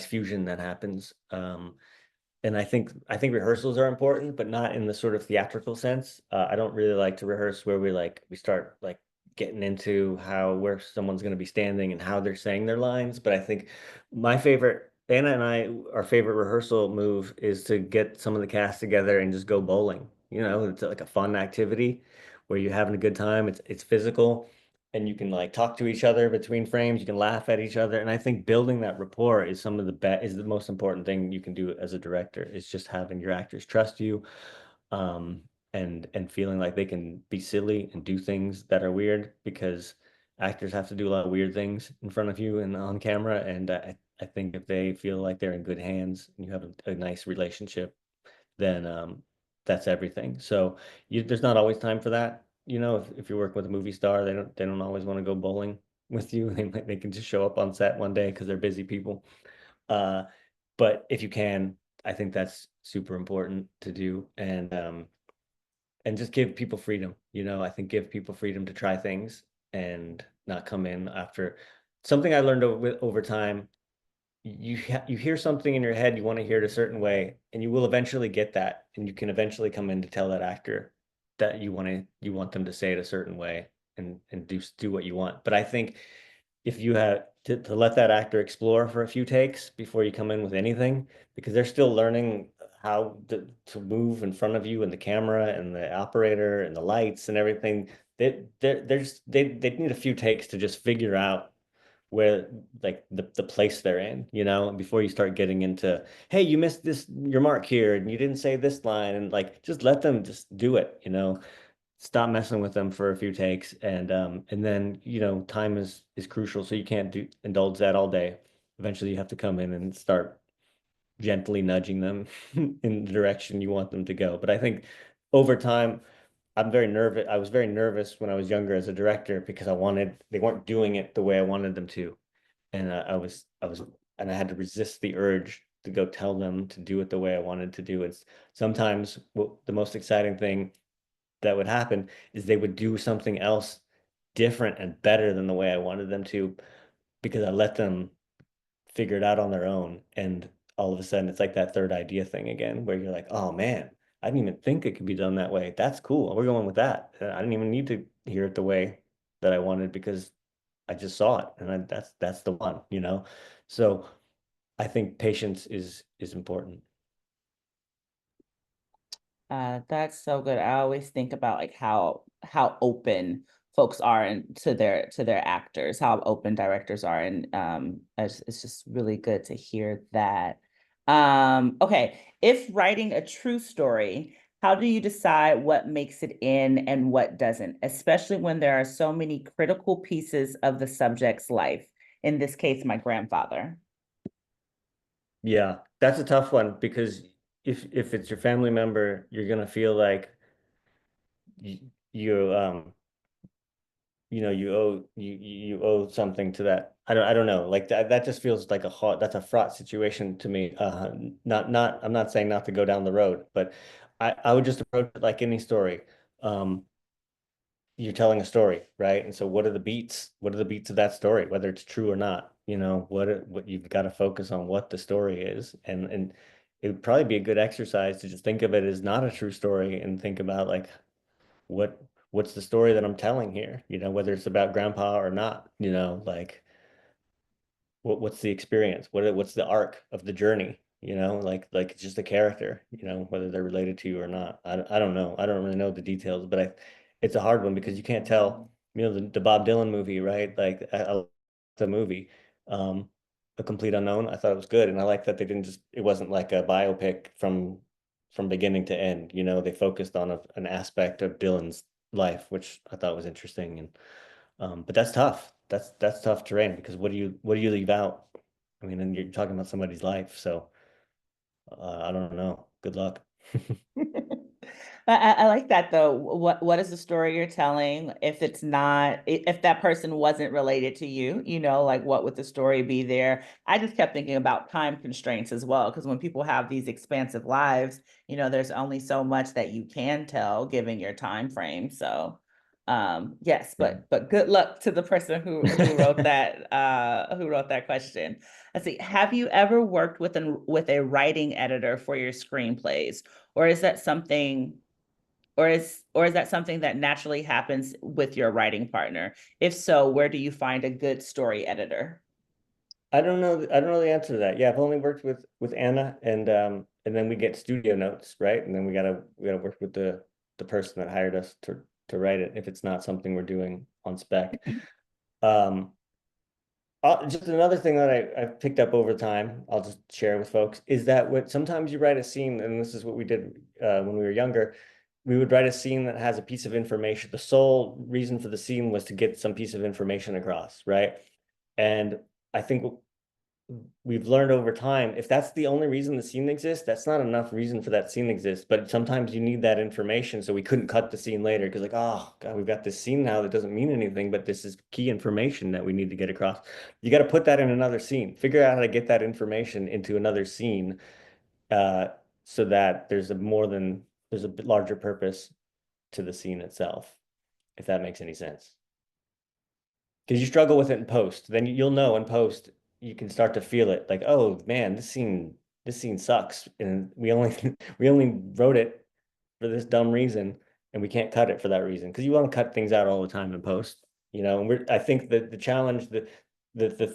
Speaker 4: fusion that happens. And I think rehearsals are important, but not in the sort of theatrical sense. I don't really like to rehearse where we start like getting into where someone's going to be standing and how they're saying their lines. But I think Anna and our favorite rehearsal move is to get some of the cast together and just go bowling. You know, it's like a fun activity where you're having a good time. It's physical, and you can like talk to each other between frames. You can laugh at each other. And I think building that rapport is the most important thing you can do as a director, is just having your actors trust you, um, and feeling like they can be silly and do things that are weird, because actors have to do a lot of weird things in front of you and on camera. And I think if they feel like they're in good hands and you have a nice relationship, then that's everything. So there's not always time for that. You know, if you work with a movie star, they don't always want to go bowling with you. They can just show up on set one day because they're busy people. Uh, but if you can, I think that's super important to do, and just give people freedom. You know, I think give people freedom to try things and not come in after something I learned over time, you hear something in your head, you want to hear it a certain way, and you will eventually get that, and you can eventually come in to tell that actor that you want them to say it a certain way and do what you want. But I think if you have to let that actor explore for a few takes before you come in with anything, because they're still learning how to move in front of you and the camera and the operator and the lights and everything. They need a few takes to just figure out where like the place they're in, you know, before you start getting into, hey, you missed this your mark here and you didn't say this line, and like just let them just do it, you know. Stop messing with them for a few takes, and then, you know, time is crucial, so you can't indulge that all day. Eventually you have to come in and start gently nudging them in the direction you want them to go. But I think over time, I'm very nervous. I was very nervous when I was younger as a director because they weren't doing it the way I wanted them to. And and I had to resist the urge to go tell them to do it the way I wanted to do it. Sometimes the most exciting thing that would happen is they would do something else different and better than the way I wanted them to, because I let them figure it out on their own. And all of a sudden it's like that third idea thing again, where you're like, oh man, I didn't even think it could be done that way. That's cool. We're going with that. I didn't even need to hear it the way that I wanted because I just saw it, and that's the one, you know? So I think patience is important.
Speaker 2: That's so good. I always think about like how open folks are to their actors, how open directors are, and it's just really good to hear that. Okay, if writing a true story, how do you decide what makes it in and what doesn't, especially when there are so many critical pieces of the subject's life? In this case, my grandfather.
Speaker 4: Yeah, that's a tough one because if it's your family member, you're gonna feel like you, you you know, you owe something to that. I don't know. Like that just feels like that's a fraught situation to me. Not I'm not saying not to go down the road, but I would just approach it like any story. Um, you're telling a story, right? And so what are the beats? What are the beats of that story, whether it's true or not? You know, what you've got to focus on what the story is. And it would probably be a good exercise to just think of it as not a true story and think about like what what's the story that I'm telling here? You know, whether it's about grandpa or not, you know, like what's the experience? What's the arc of the journey? You know, like it's just a character, you know, whether they're related to you or not. I don't know. I don't really know the details, but it's a hard one because you can't tell, you know, the Bob Dylan movie, right? Like the movie, um, A Complete Unknown. I thought it was good, and I like that they didn't just it wasn't like a biopic from beginning to end. You know, they focused on an aspect of Dylan's life, which I thought was interesting. And but that's tough. That's tough terrain because what do you leave out? I mean, and you're talking about somebody's life, so I don't know. Good luck.
Speaker 2: I like that though. What is the story you're telling? If it's not, if that person wasn't related to you, you know, like what would the story be there? I just kept thinking about time constraints as well, because when people have these expansive lives, you know, there's only so much that you can tell given your time frame. So, yes,
Speaker 4: Yeah.
Speaker 2: but good luck to the person who wrote that question. Let's see. Have you ever worked with a writing editor for your screenplays? Or is that something, or is that something that naturally happens with your writing partner? If so, where do you find a good story editor?
Speaker 4: I don't know. I don't know the answer to that. Yeah, I've only worked with Anna, and then we get studio notes, right? And then we gotta work with the person that hired us to write it if it's not something we're doing on spec. Um, just another thing that I've picked up over time, I'll just share with folks, is that when sometimes you write a scene, and this is what we did when we were younger, we would write a scene that has a piece of information. The sole reason for the scene was to get some piece of information across, right? And I think we've learned over time, if that's the only reason the scene exists, that's not enough reason for that scene to exist. But sometimes you need that information. So we couldn't cut the scene later because like, oh God, we've got this scene now that doesn't mean anything, but this is key information that we need to get across. You got to put that in another scene, figure out how to get that information into another scene uh, so that there's a bit larger purpose to the scene itself, if that makes any sense. because you struggle with it in post. Then you'll know in post, you can start to feel it like, oh man, this scene sucks. And we only we only wrote it for this dumb reason, and we can't cut it for that reason. Because you want to cut things out all the time in post, you know. And I think that the challenge, the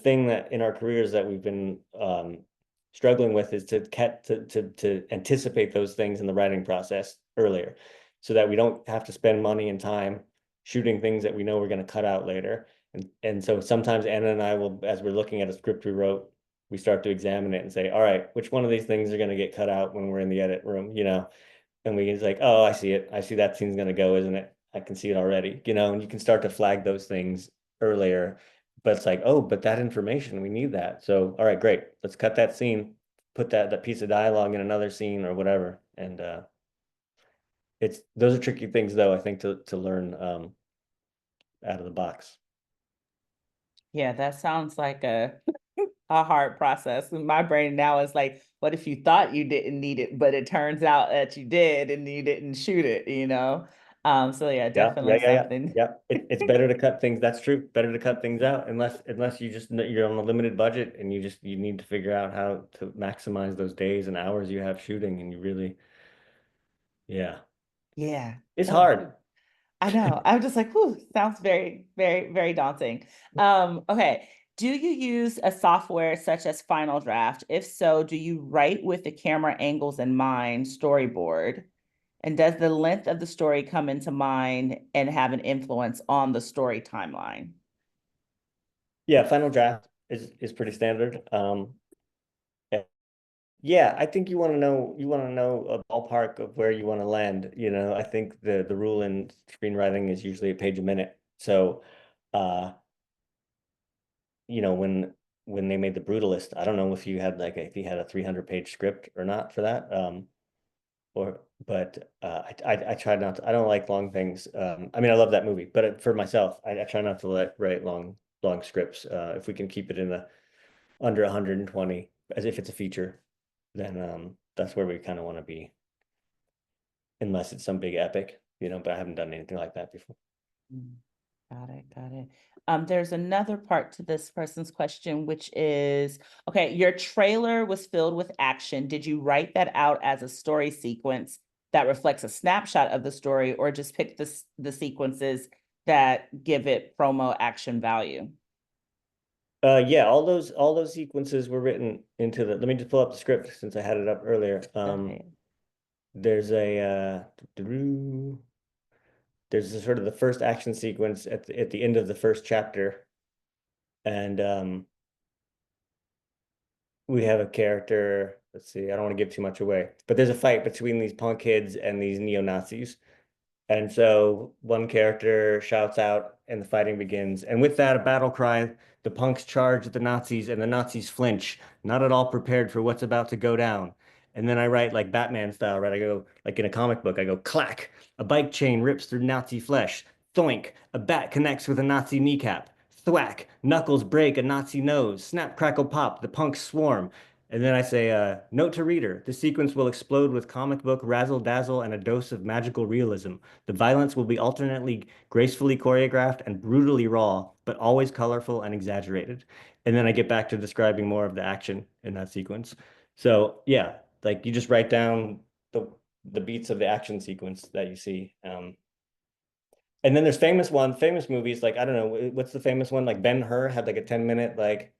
Speaker 4: thing that in our careers that we've been struggling with is to anticipate those things in the writing process earlier, so that we don't have to spend money and time shooting things that we know we're going to cut out later. And so sometimes Anna and I will, as we're looking at a script we wrote, we start to examine it and say, all right, which one of these things are going to get cut out when we're in the edit room, you know? And we can like, oh, I see it. I see that scene's going to go, isn't it? I can see it already, you know, and you can start to flag those things earlier. But it's like, oh, but that information, we need that. So, all right, great. Let's cut that scene, put that piece of dialogue in another scene or whatever. And those are tricky things though, I think, to learn out of the box.
Speaker 2: Yeah, that sounds like a hard process. My brain now is like, what if you thought you didn't need it, but it turns out that you did and you didn't shoot it, you know? So yeah, definitely something.
Speaker 4: Yeah. It's better to cut things. That's true. Better to cut things out unless you just you're on a limited budget and you need to figure out how to maximize those days and hours you have shooting, and you really, yeah, it's hard.
Speaker 2: I know. I'm just like, whew, sounds very, very, very daunting. Okay. Do you use a software such as Final Draft? If so, do you write with the camera angles in mind, storyboard? And does the length of the story come into mind and have an influence on the story timeline?
Speaker 4: Yeah, Final Draft is pretty standard. Yeah, I think you want to know a ballpark of where you want to land. You know, I think the rule in screenwriting is usually a page a minute. So, you know, when they made The Brutalist, I don't know if you had if you had a 300-page script or not for that. But I try not to. I don't like long things. I mean, I love that movie, but for myself, I try not to write long scripts. If we can keep it in under 120, as if it's a feature, then that's where we kind of want to be, unless it's some big epic, you know. But I haven't done anything like that before.
Speaker 2: Got it. There's another part to this person's question, which is, okay, your trailer was filled with action. Did you write that out as a story sequence that reflects a snapshot of the story, or just pick the sequences that give it promo action value?
Speaker 4: Yeah, all those sequences were written into the. Let me just pull up the script since I had it up earlier. There's sort of the first action sequence at the end of the first chapter, and we have a character. Let's see, I don't want to give too much away, but there's a fight between these punk kids and these neo-Nazis. And so one character shouts out and the fighting begins. And with that, a battle cry, the punks charge at the Nazis and the Nazis flinch, not at all prepared for what's about to go down. And then I write like Batman style, right? I go like in a comic book, I go clack, a bike chain rips through Nazi flesh. Thoink, a bat connects with a Nazi kneecap. Thwack, knuckles break a Nazi nose. Snap, crackle, pop, the punks swarm. And then I say, note to reader, the sequence will explode with comic book razzle dazzle and a dose of magical realism. The violence will be alternately gracefully choreographed and brutally raw, but always colorful and exaggerated. And then I get back to describing more of the action in that sequence. So yeah, like you just write down the beats of the action sequence that you see. And then there's famous movies, like, I don't know, what's the famous one? Like Ben-Hur had like a 10-minute like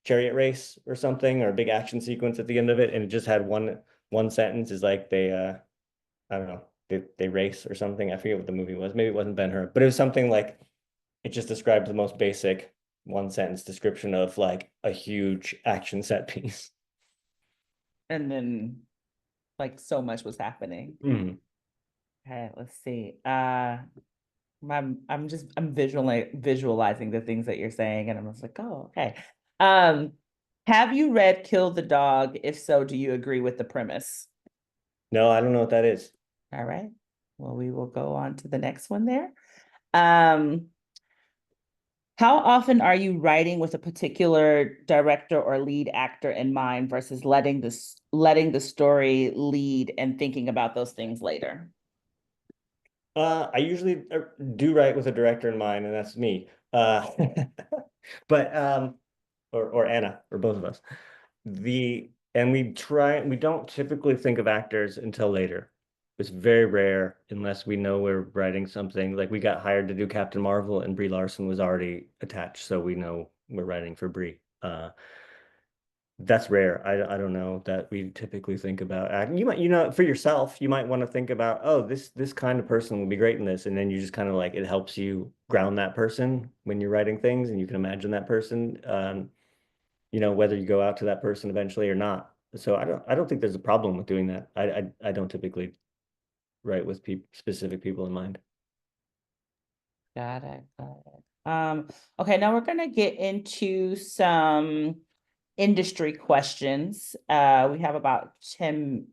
Speaker 4: chariot race or something, or a big action sequence at the end of it, and it just had one sentence, is like they I don't know, they race or something. I forget what the movie was. Maybe it wasn't Ben-Hur, but it was something like it just described the most basic one sentence description of like a huge action set piece.
Speaker 2: And then like so much was happening. Okay, let's see. I'm visualizing the things that you're saying, and I'm just like, oh, okay. Have you read Kill the Dog? If so, do you agree with the premise?
Speaker 4: No, I don't know what that is.
Speaker 2: All right. Well, we will go on to the next one there. How often are you writing with a particular director or lead actor in mind versus letting the story lead and thinking about those things later?
Speaker 4: I usually do write with a director in mind, and that's me. Uh, but or Anna, or both of us. And we don't typically think of actors until later. It's very rare unless we know we're writing something. Like we got hired to do Captain Marvel and Brie Larson was already attached, so we know we're writing for Brie. That's rare. I don't know that we typically think about acting. You might, for yourself, you might want to think about, oh, this kind of person will be great in this, and then you just kind of like it helps you ground that person when you're writing things, and you can imagine that person. Whether you go out to that person eventually or not. So I don't think there's a problem with doing that. I don't typically write with specific people in mind.
Speaker 2: Got it. Okay, now we're gonna get into some industry questions. We have about 10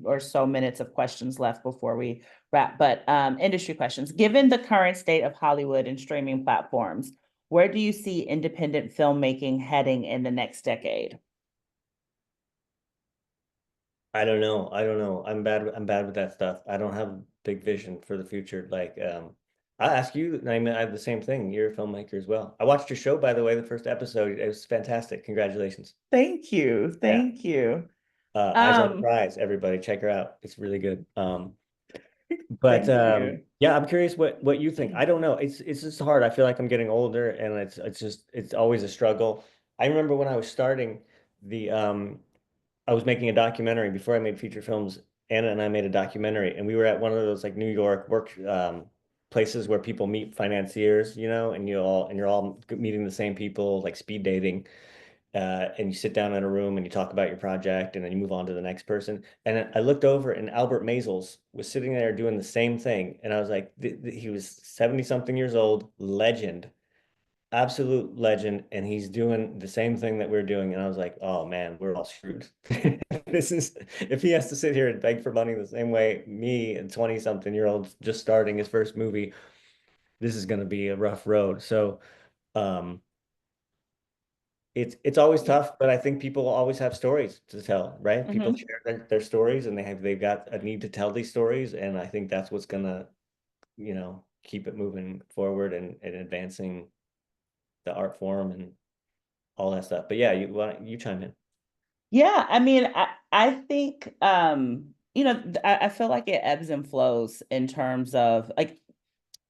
Speaker 2: or so minutes of questions left before we wrap, but industry questions. Given the current state of Hollywood and streaming platforms, where do you see independent filmmaking heading in the next decade?
Speaker 4: I don't know. I'm bad with that stuff. I don't have big vision for the future. Like, I'll ask you, I mean, I have the same thing. You're a filmmaker as well. I watched your show, by the way, the first episode. It was fantastic. Congratulations.
Speaker 2: Thank you. Thank you.
Speaker 4: Eyes on the Prize, everybody. Check her out. It's really good. But
Speaker 2: Thank you.
Speaker 4: yeah, I'm curious what you think. I don't know. It's just hard. I feel like I'm getting older and it's always a struggle. I remember when I was starting I was making a documentary before I made feature films. Anna and I made a documentary, and we were at one of those like New York work places where people meet financiers, and you're all meeting the same people, like speed dating. And you sit down in a room and you talk about your project, and then you move on to the next person. And I looked over, and Albert Maysles was sitting there doing the same thing, and I was like, he was 70 something years old, legend, absolute legend, and he's doing the same thing that we're doing. And I was like, oh man, we're all screwed. If he has to sit here and beg for money the same way me, a 20 something year old just starting his first movie, this is going to be a rough road. So um it's always tough, but I think people always have stories to tell, right? People share their stories, and they've got a need to tell these stories, and I think that's what's gonna keep it moving forward and advancing the art form and all that stuff. But yeah, you chime in.
Speaker 2: Yeah, I mean, I think I feel like it ebbs and flows in terms of like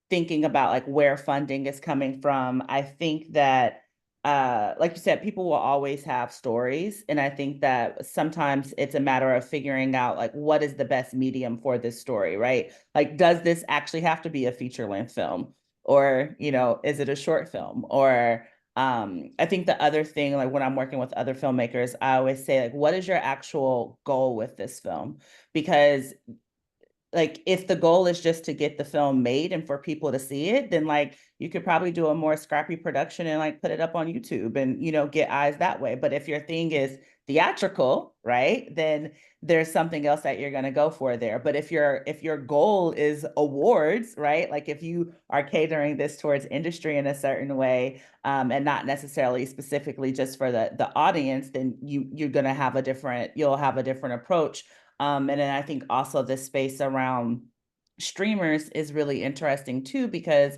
Speaker 2: thinking about like where funding is coming from. I think that like you said, people will always have stories, and I think that sometimes it's a matter of figuring out like what is the best medium for this story, right? Like, does this actually have to be a feature-length film, or is it a short film? Or I think the other thing, like when I'm working with other filmmakers, I always say like, what is your actual goal with this film? Because like if the goal is just to get the film made and for people to see it, then like you could probably do a more scrappy production and like put it up on YouTube and get eyes that way. But if your thing is theatrical, right, then there's something else that you're going to go for there. But if your goal is awards, right, like if you are catering this towards industry in a certain way, and not necessarily specifically just for the audience, then you'll have a different approach. And then I think also this space around streamers is really interesting too, because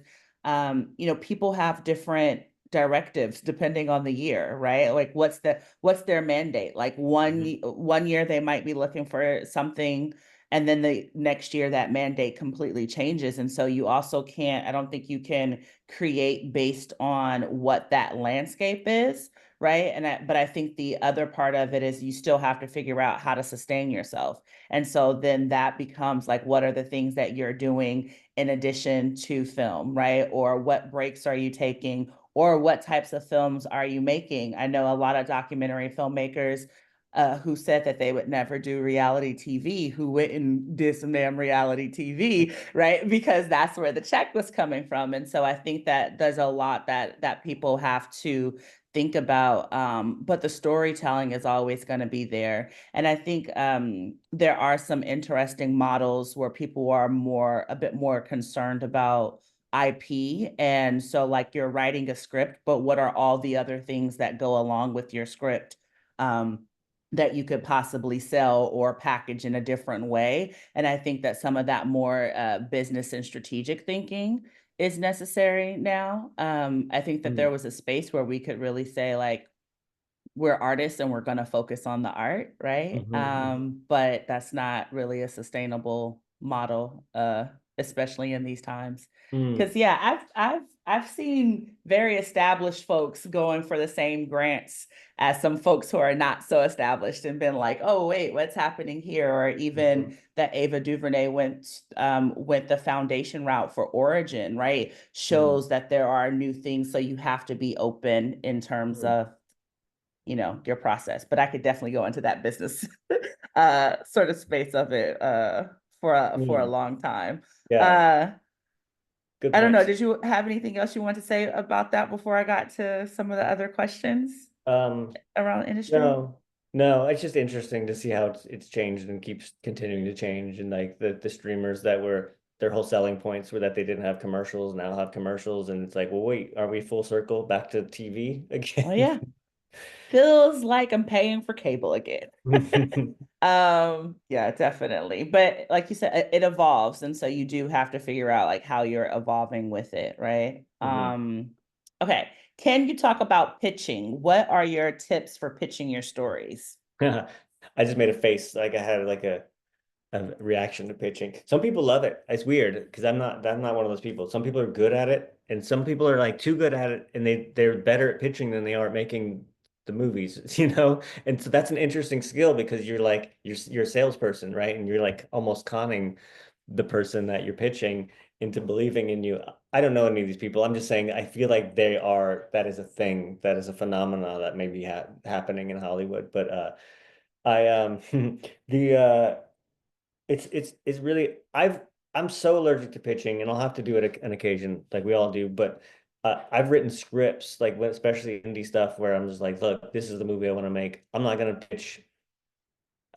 Speaker 2: people have different directives depending on the year, right? Like what's their mandate? Like one year they might be looking for something, and then the next year that mandate completely changes. And so you also I don't think you can create based on what that landscape is, right? But I think the other part of it is you still have to figure out how to sustain yourself. And so then that becomes like, what are the things that you're doing in addition to film, right? Or what breaks are you taking? Or what types of films are you making? I know a lot of documentary filmmakers who said that they would never do reality TV, who went and did some damn reality TV, right? Because that's where the check was coming from. And so I think that there's a lot that people have to think about, but the storytelling is always going to be there. And I think there are some interesting models where people are a bit more concerned about IP. And so like you're writing a script, but what are all the other things that go along with your script? That you could possibly sell or package in a different way. And I think that some of that more business and strategic thinking is necessary now. I think that
Speaker 4: Mm.
Speaker 2: there was a space where we could really say like, we're artists and we're gonna focus on the art, right? But that's not really a sustainable model, especially in these times. Because yeah, I've seen very established folks going for the same grants as some folks who are not so established and been like, oh wait, what's happening here? Or even that Ava DuVernay went the foundation route for Origin, right? Shows that there are new things, so you have to be open in terms of, you know, your process. But I could definitely go into that business sort of space of it for a long time.
Speaker 4: Yeah, good
Speaker 2: I don't know.
Speaker 4: points.
Speaker 2: Did you have anything else you want to say about that before I got to some of the other questions around industry?
Speaker 4: No, it's just interesting to see how it's changed and keeps continuing to change. And like the streamers that were their whole selling points were that they didn't have commercials, now have commercials, and it's like, well, wait, are we full circle back to TV again?
Speaker 2: Oh yeah. Feels like I'm paying for cable again. Yeah, definitely. But like you said, it evolves. And so you do have to figure out like how you're evolving with it, right? Okay. Can you talk about pitching? What are your tips for pitching your stories?
Speaker 4: I just made a face like I had like a reaction to pitching. Some people love it. It's weird because I'm not one of those people. Some people are good at it, and some people are like too good at it, and they're better at pitching than they are at making the movies, you know? And so that's an interesting skill because you're like you're a salesperson, right? And you're like almost conning the person that you're pitching into believing in you. I don't know any of these people. I'm just saying I feel like that is a thing, that is a phenomena that may be happening in Hollywood. But I the it's really I'm so allergic to pitching, and I'll have to do it an occasion like we all do. But I've written scripts like especially indie stuff where I'm just like, look, this is the movie I want to make. I'm not gonna pitch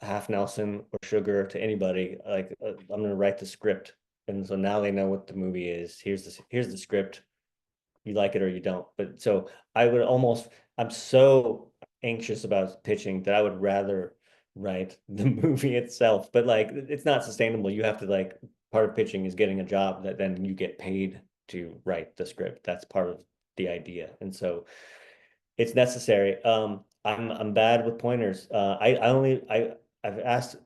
Speaker 4: Half Nelson or Sugar to anybody. Like I'm gonna write the script, and so now they know what the movie is. Here's the script. You like it or you don't. But so I'm so anxious about pitching that I would rather write the movie itself. But like it's not sustainable. You have to like part of pitching is getting a job that then you get paid to write the script. That's part of the idea. And so it's necessary. I'm bad with pointers. I've asked,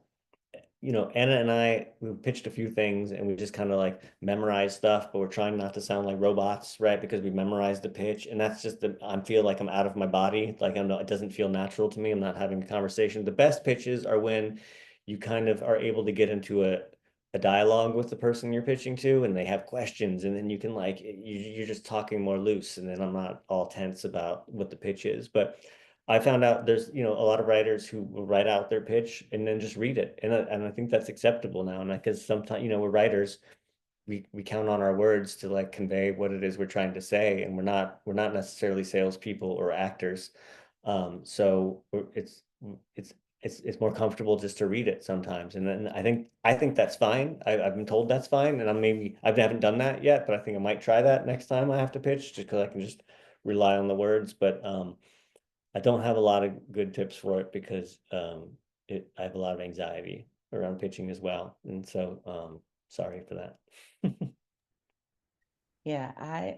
Speaker 4: you know, Anna and we pitched a few things and we just kind of like memorized stuff, but we're trying not to sound like robots, right? Because we memorized the pitch, and that's just I feel like I'm out of my body. Like it doesn't feel natural to me. I'm not having a conversation. The best pitches are when you kind of are able to get into a dialogue with the person you're pitching to, and they have questions, and then you can like you're just talking more loose, and then I'm not all tense about what the pitch is. But I found out there's, you know, a lot of writers who will write out their pitch and then just read it. And I think that's acceptable now. And because sometimes, you know, we're writers, we count on our words to like convey what it is we're trying to say. And we're not necessarily salespeople or actors. So it's more comfortable just to read it sometimes. And then I think that's fine. I've been told that's fine. And I haven't done that yet, but I think I might try that next time I have to pitch, just because I can just rely on the words. But I don't have a lot of good tips for it because I have a lot of anxiety around pitching as well. And so sorry for that.
Speaker 2: Yeah,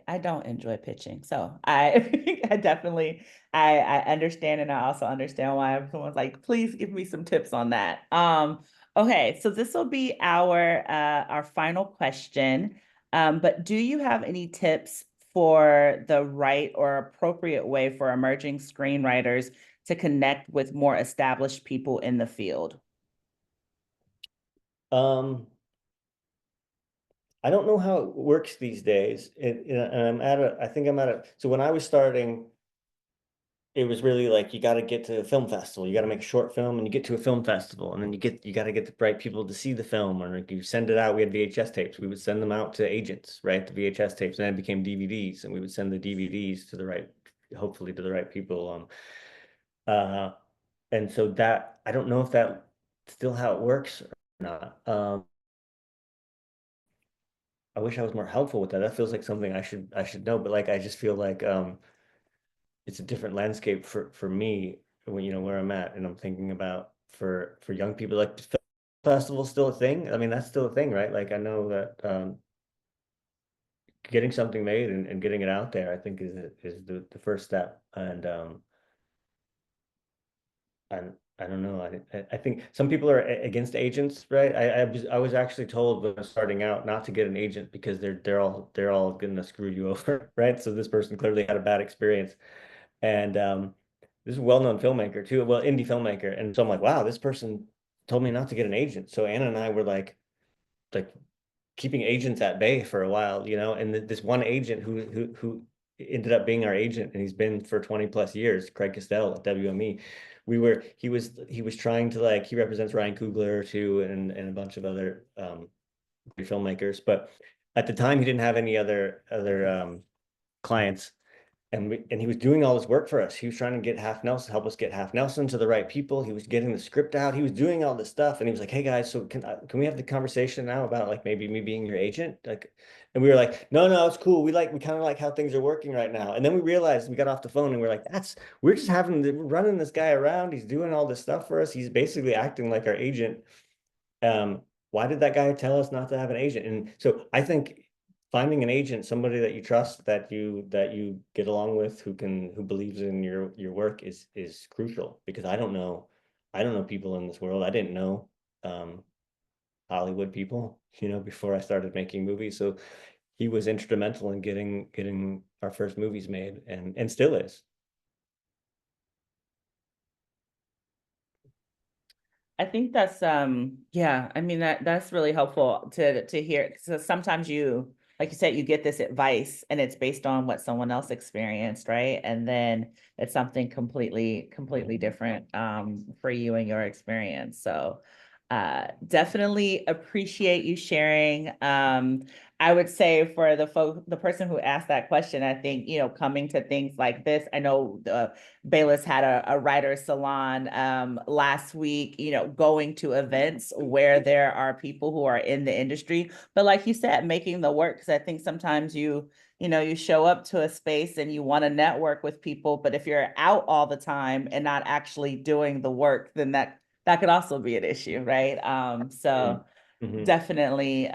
Speaker 2: I don't enjoy pitching. So I I definitely I understand, and I also understand why everyone's like, please give me some tips on that. Okay, so this will be our final question. But do you have any tips for the right or appropriate way for emerging screenwriters to connect with more established people in the field?
Speaker 4: I don't know how it works these days. And I think so when I was starting, it was really like you got to get to a film festival. You got to make a short film, and you get to a film festival, and then you got to get the right people to see the film, or like you send it out. We had VHS tapes. We would send them out to agents, right? The VHS tapes, and then it became DVDs, and we would send the DVDs to hopefully to the right people. And so that I don't know if that still how it works or not. I wish I was more helpful with that. That feels like something I should know, but like I just feel like it's a different landscape for me when you know where I'm at, and I'm thinking about for young people, like the film festival still a thing. I mean, that's still a thing, right? Like I know that getting something made and getting it out there, I think is the first step. And I don't know. I think some people are against agents, right? I was actually told when I was starting out not to get an agent because they're all gonna screw you over, right? So this person clearly had a bad experience, and this is a well-known filmmaker too, well, indie filmmaker, and so I'm like, wow, this person told me not to get an agent. So Anna and I were like keeping agents at bay for a while, you know, and this one agent who ended up being our agent, and he's been for 20 plus years, Craig Castell at WME. He was trying to, like, he represents Ryan Coogler too, and a bunch of other filmmakers, but at the time he didn't have any other clients. And he was doing all this work for us. He was trying to get help us get Half Nelson to the right people. He was getting the script out. He was doing all this stuff. And he was like, hey guys, so can we have the conversation now about like maybe me being your agent? Like, and we were like, no, it's cool. We kind of like how things are working right now. And then we realized, we got off the phone and we're like, we're just we're running this guy around. He's doing all this stuff for us. He's basically acting like our agent. Why did that guy tell us not to have an agent? And so I think finding an agent, somebody that you trust, that you get along with, who believes in your work is crucial, because I don't know people in this world. I didn't know Hollywood people, you know, before I started making movies. So he was instrumental in getting our first movies made, and still is.
Speaker 2: I think that's yeah, I mean that's really helpful to hear. So sometimes you, like you said, you get this advice and it's based on what someone else experienced, right? And then it's something completely different for you and your experience. So definitely appreciate you sharing. I would say for the person who asked that question, I think, you know, coming to things like this, I know Bayless had a writer's salon last week, you know, going to events where there are people who are in the industry, but like you said, making the work, because I think sometimes you show up to a space and you want to network with people, but if you're out all the time and not actually doing the work, then that could also be an issue, right? So definitely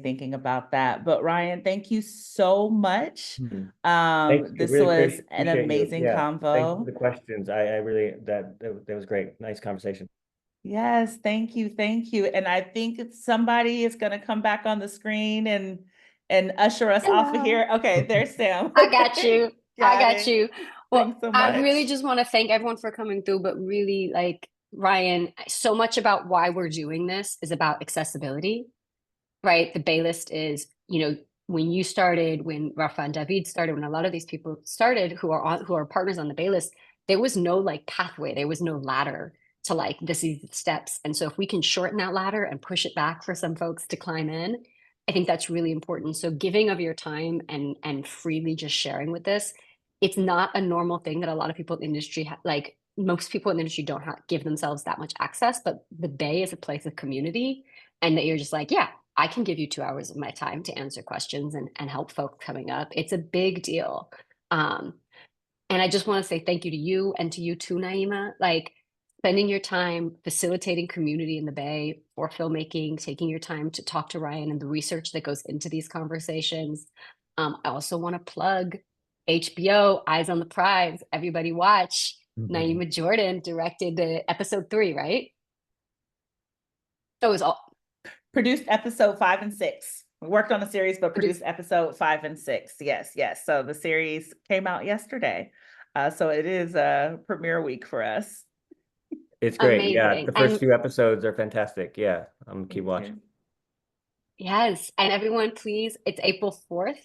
Speaker 2: thinking about that. But Ryan, thank you so much.
Speaker 4: Thanks.
Speaker 2: This
Speaker 4: Really
Speaker 2: was an
Speaker 4: appreciate you.
Speaker 2: amazing
Speaker 4: Yeah. Thanks for
Speaker 2: convo.
Speaker 4: the questions. I really, that was great. Nice conversation.
Speaker 2: Yes, thank you. And I think somebody is going to come back on the screen and usher us off of here. Okay, there's Sam.
Speaker 1: I got you. I got
Speaker 2: it.
Speaker 1: you. Well,
Speaker 2: Thanks so
Speaker 1: I really
Speaker 2: much.
Speaker 1: just want to thank everyone for coming through, but really, like, Ryan, so much about why we're doing this is about accessibility, right? The Bay List is, you know, when you started, when Rafa and David started, when a lot of these people started who are partners on the Bay List, there was no like pathway, there was no ladder to like this is the steps. And so if we can shorten that ladder and push it back for some folks to climb in, I think that's really important. So giving of your time and freely just sharing with this, it's not a normal thing that a lot of people in the industry like most people in the industry don't give themselves that much access, but the Bay is a place of community, and that you're just like, yeah, I can give you 2 hours of my time to answer questions and help folks coming up. It's a big deal. And I just want to say thank you to you and to you too, Niema. Like spending your time facilitating community in the Bay for filmmaking, taking your time to talk to Ryan and the research that goes into these conversations. I also want to plug HBO, Eyes on the Prize. Everybody watch. Niema Jordan directed the episode 3, right? So it was all
Speaker 2: Produced episode 5 and 6. We worked on the series, but produced episode 5 and 6. Yes. So the series came out yesterday. So it is a premiere week for us.
Speaker 4: It's great.
Speaker 1: amazing.
Speaker 4: Yeah, the first few episodes are fantastic. Yeah, I'm gonna keep watching.
Speaker 1: Yes, and everyone, please, it's April 4th.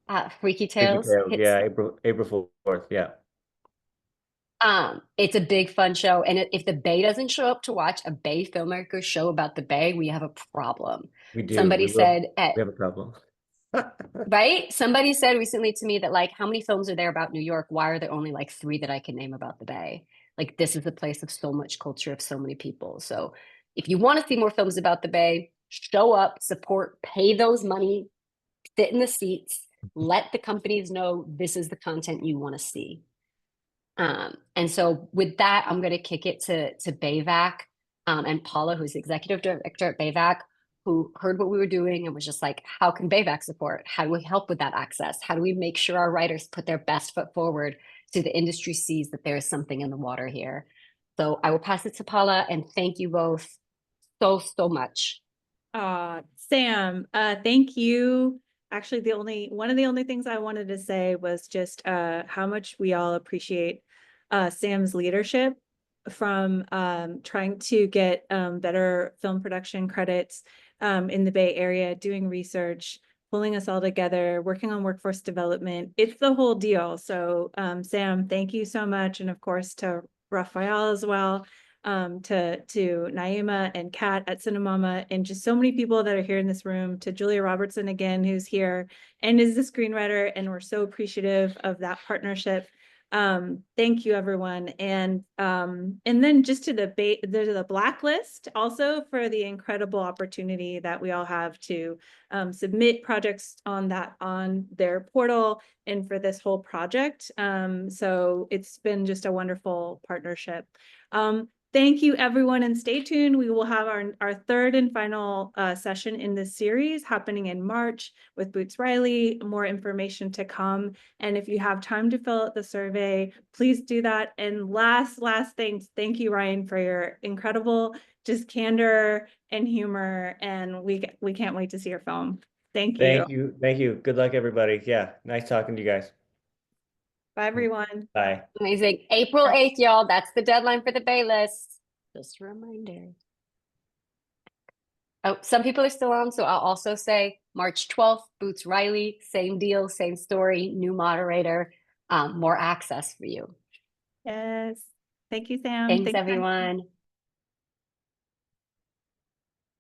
Speaker 1: Freaky
Speaker 4: Freaky
Speaker 1: Tales.
Speaker 4: Tales, yeah, April 4th. Yeah.
Speaker 1: It's a big fun show, and if the Bay doesn't show up to watch a Bay filmmaker show about the Bay, we have a problem.
Speaker 4: We do.
Speaker 1: Somebody said
Speaker 4: we have a problem.
Speaker 1: right? Somebody said recently to me that like, how many films are there about New York? Why are there only like 3 that I can name about the Bay? Like, this is a place of so much culture, of so many people. So if you want to see more films about the Bay, show up, support, pay those money, sit in the seats, let the companies know this is the content you want to see. And so with that, I'm going to kick it to BAVC and Paula, who's the executive director at BAVC. who heard what we were doing and was just like, how can BAVC support? How do we help with that access? How do we make sure our writers put their best foot forward so the industry sees that there is something in the water here? So I will pass it to Paula, and thank you both so much.
Speaker 3: Sam, thank you. Actually, one of the only things I wanted to say was just how much we all appreciate Sam's leadership from trying to get better film production credits in the Bay Area, doing research, pulling us all together, working on workforce development. It's the whole deal. So Sam, thank you so much. And of course to Raphael as well, to Niema and Kat at Cinemama, and just so many people that are here in this room, to Julia Robertson again, who's here and is the screenwriter. And we're so appreciative of that partnership. Thank you, everyone. And then just to the Blacklist also for the incredible opportunity that we all have to submit projects on their portal and for this whole project. So it's been just a wonderful partnership. Thank you, everyone, and stay tuned. We will have our third and final session in this series happening in March with Boots Riley. More information to come. And if you have time to fill out the survey, please do that. And last things, thank you, Ryan, for your incredible just candor and humor. And we can't wait to see your film. Thank you.
Speaker 4: Thank you. Good luck, everybody. Yeah, nice talking to you guys.
Speaker 3: Bye, everyone.
Speaker 4: Bye.
Speaker 1: Amazing. April 8th, y'all. That's the deadline for the Bay list. Just a reminder. Oh, some people are still on, so I'll also say March 12th, Boots Riley, same deal, same story, new moderator, more access for you.
Speaker 3: Yes. Thank you, Sam.
Speaker 1: Thanks,
Speaker 3: Ryan.
Speaker 1: everyone.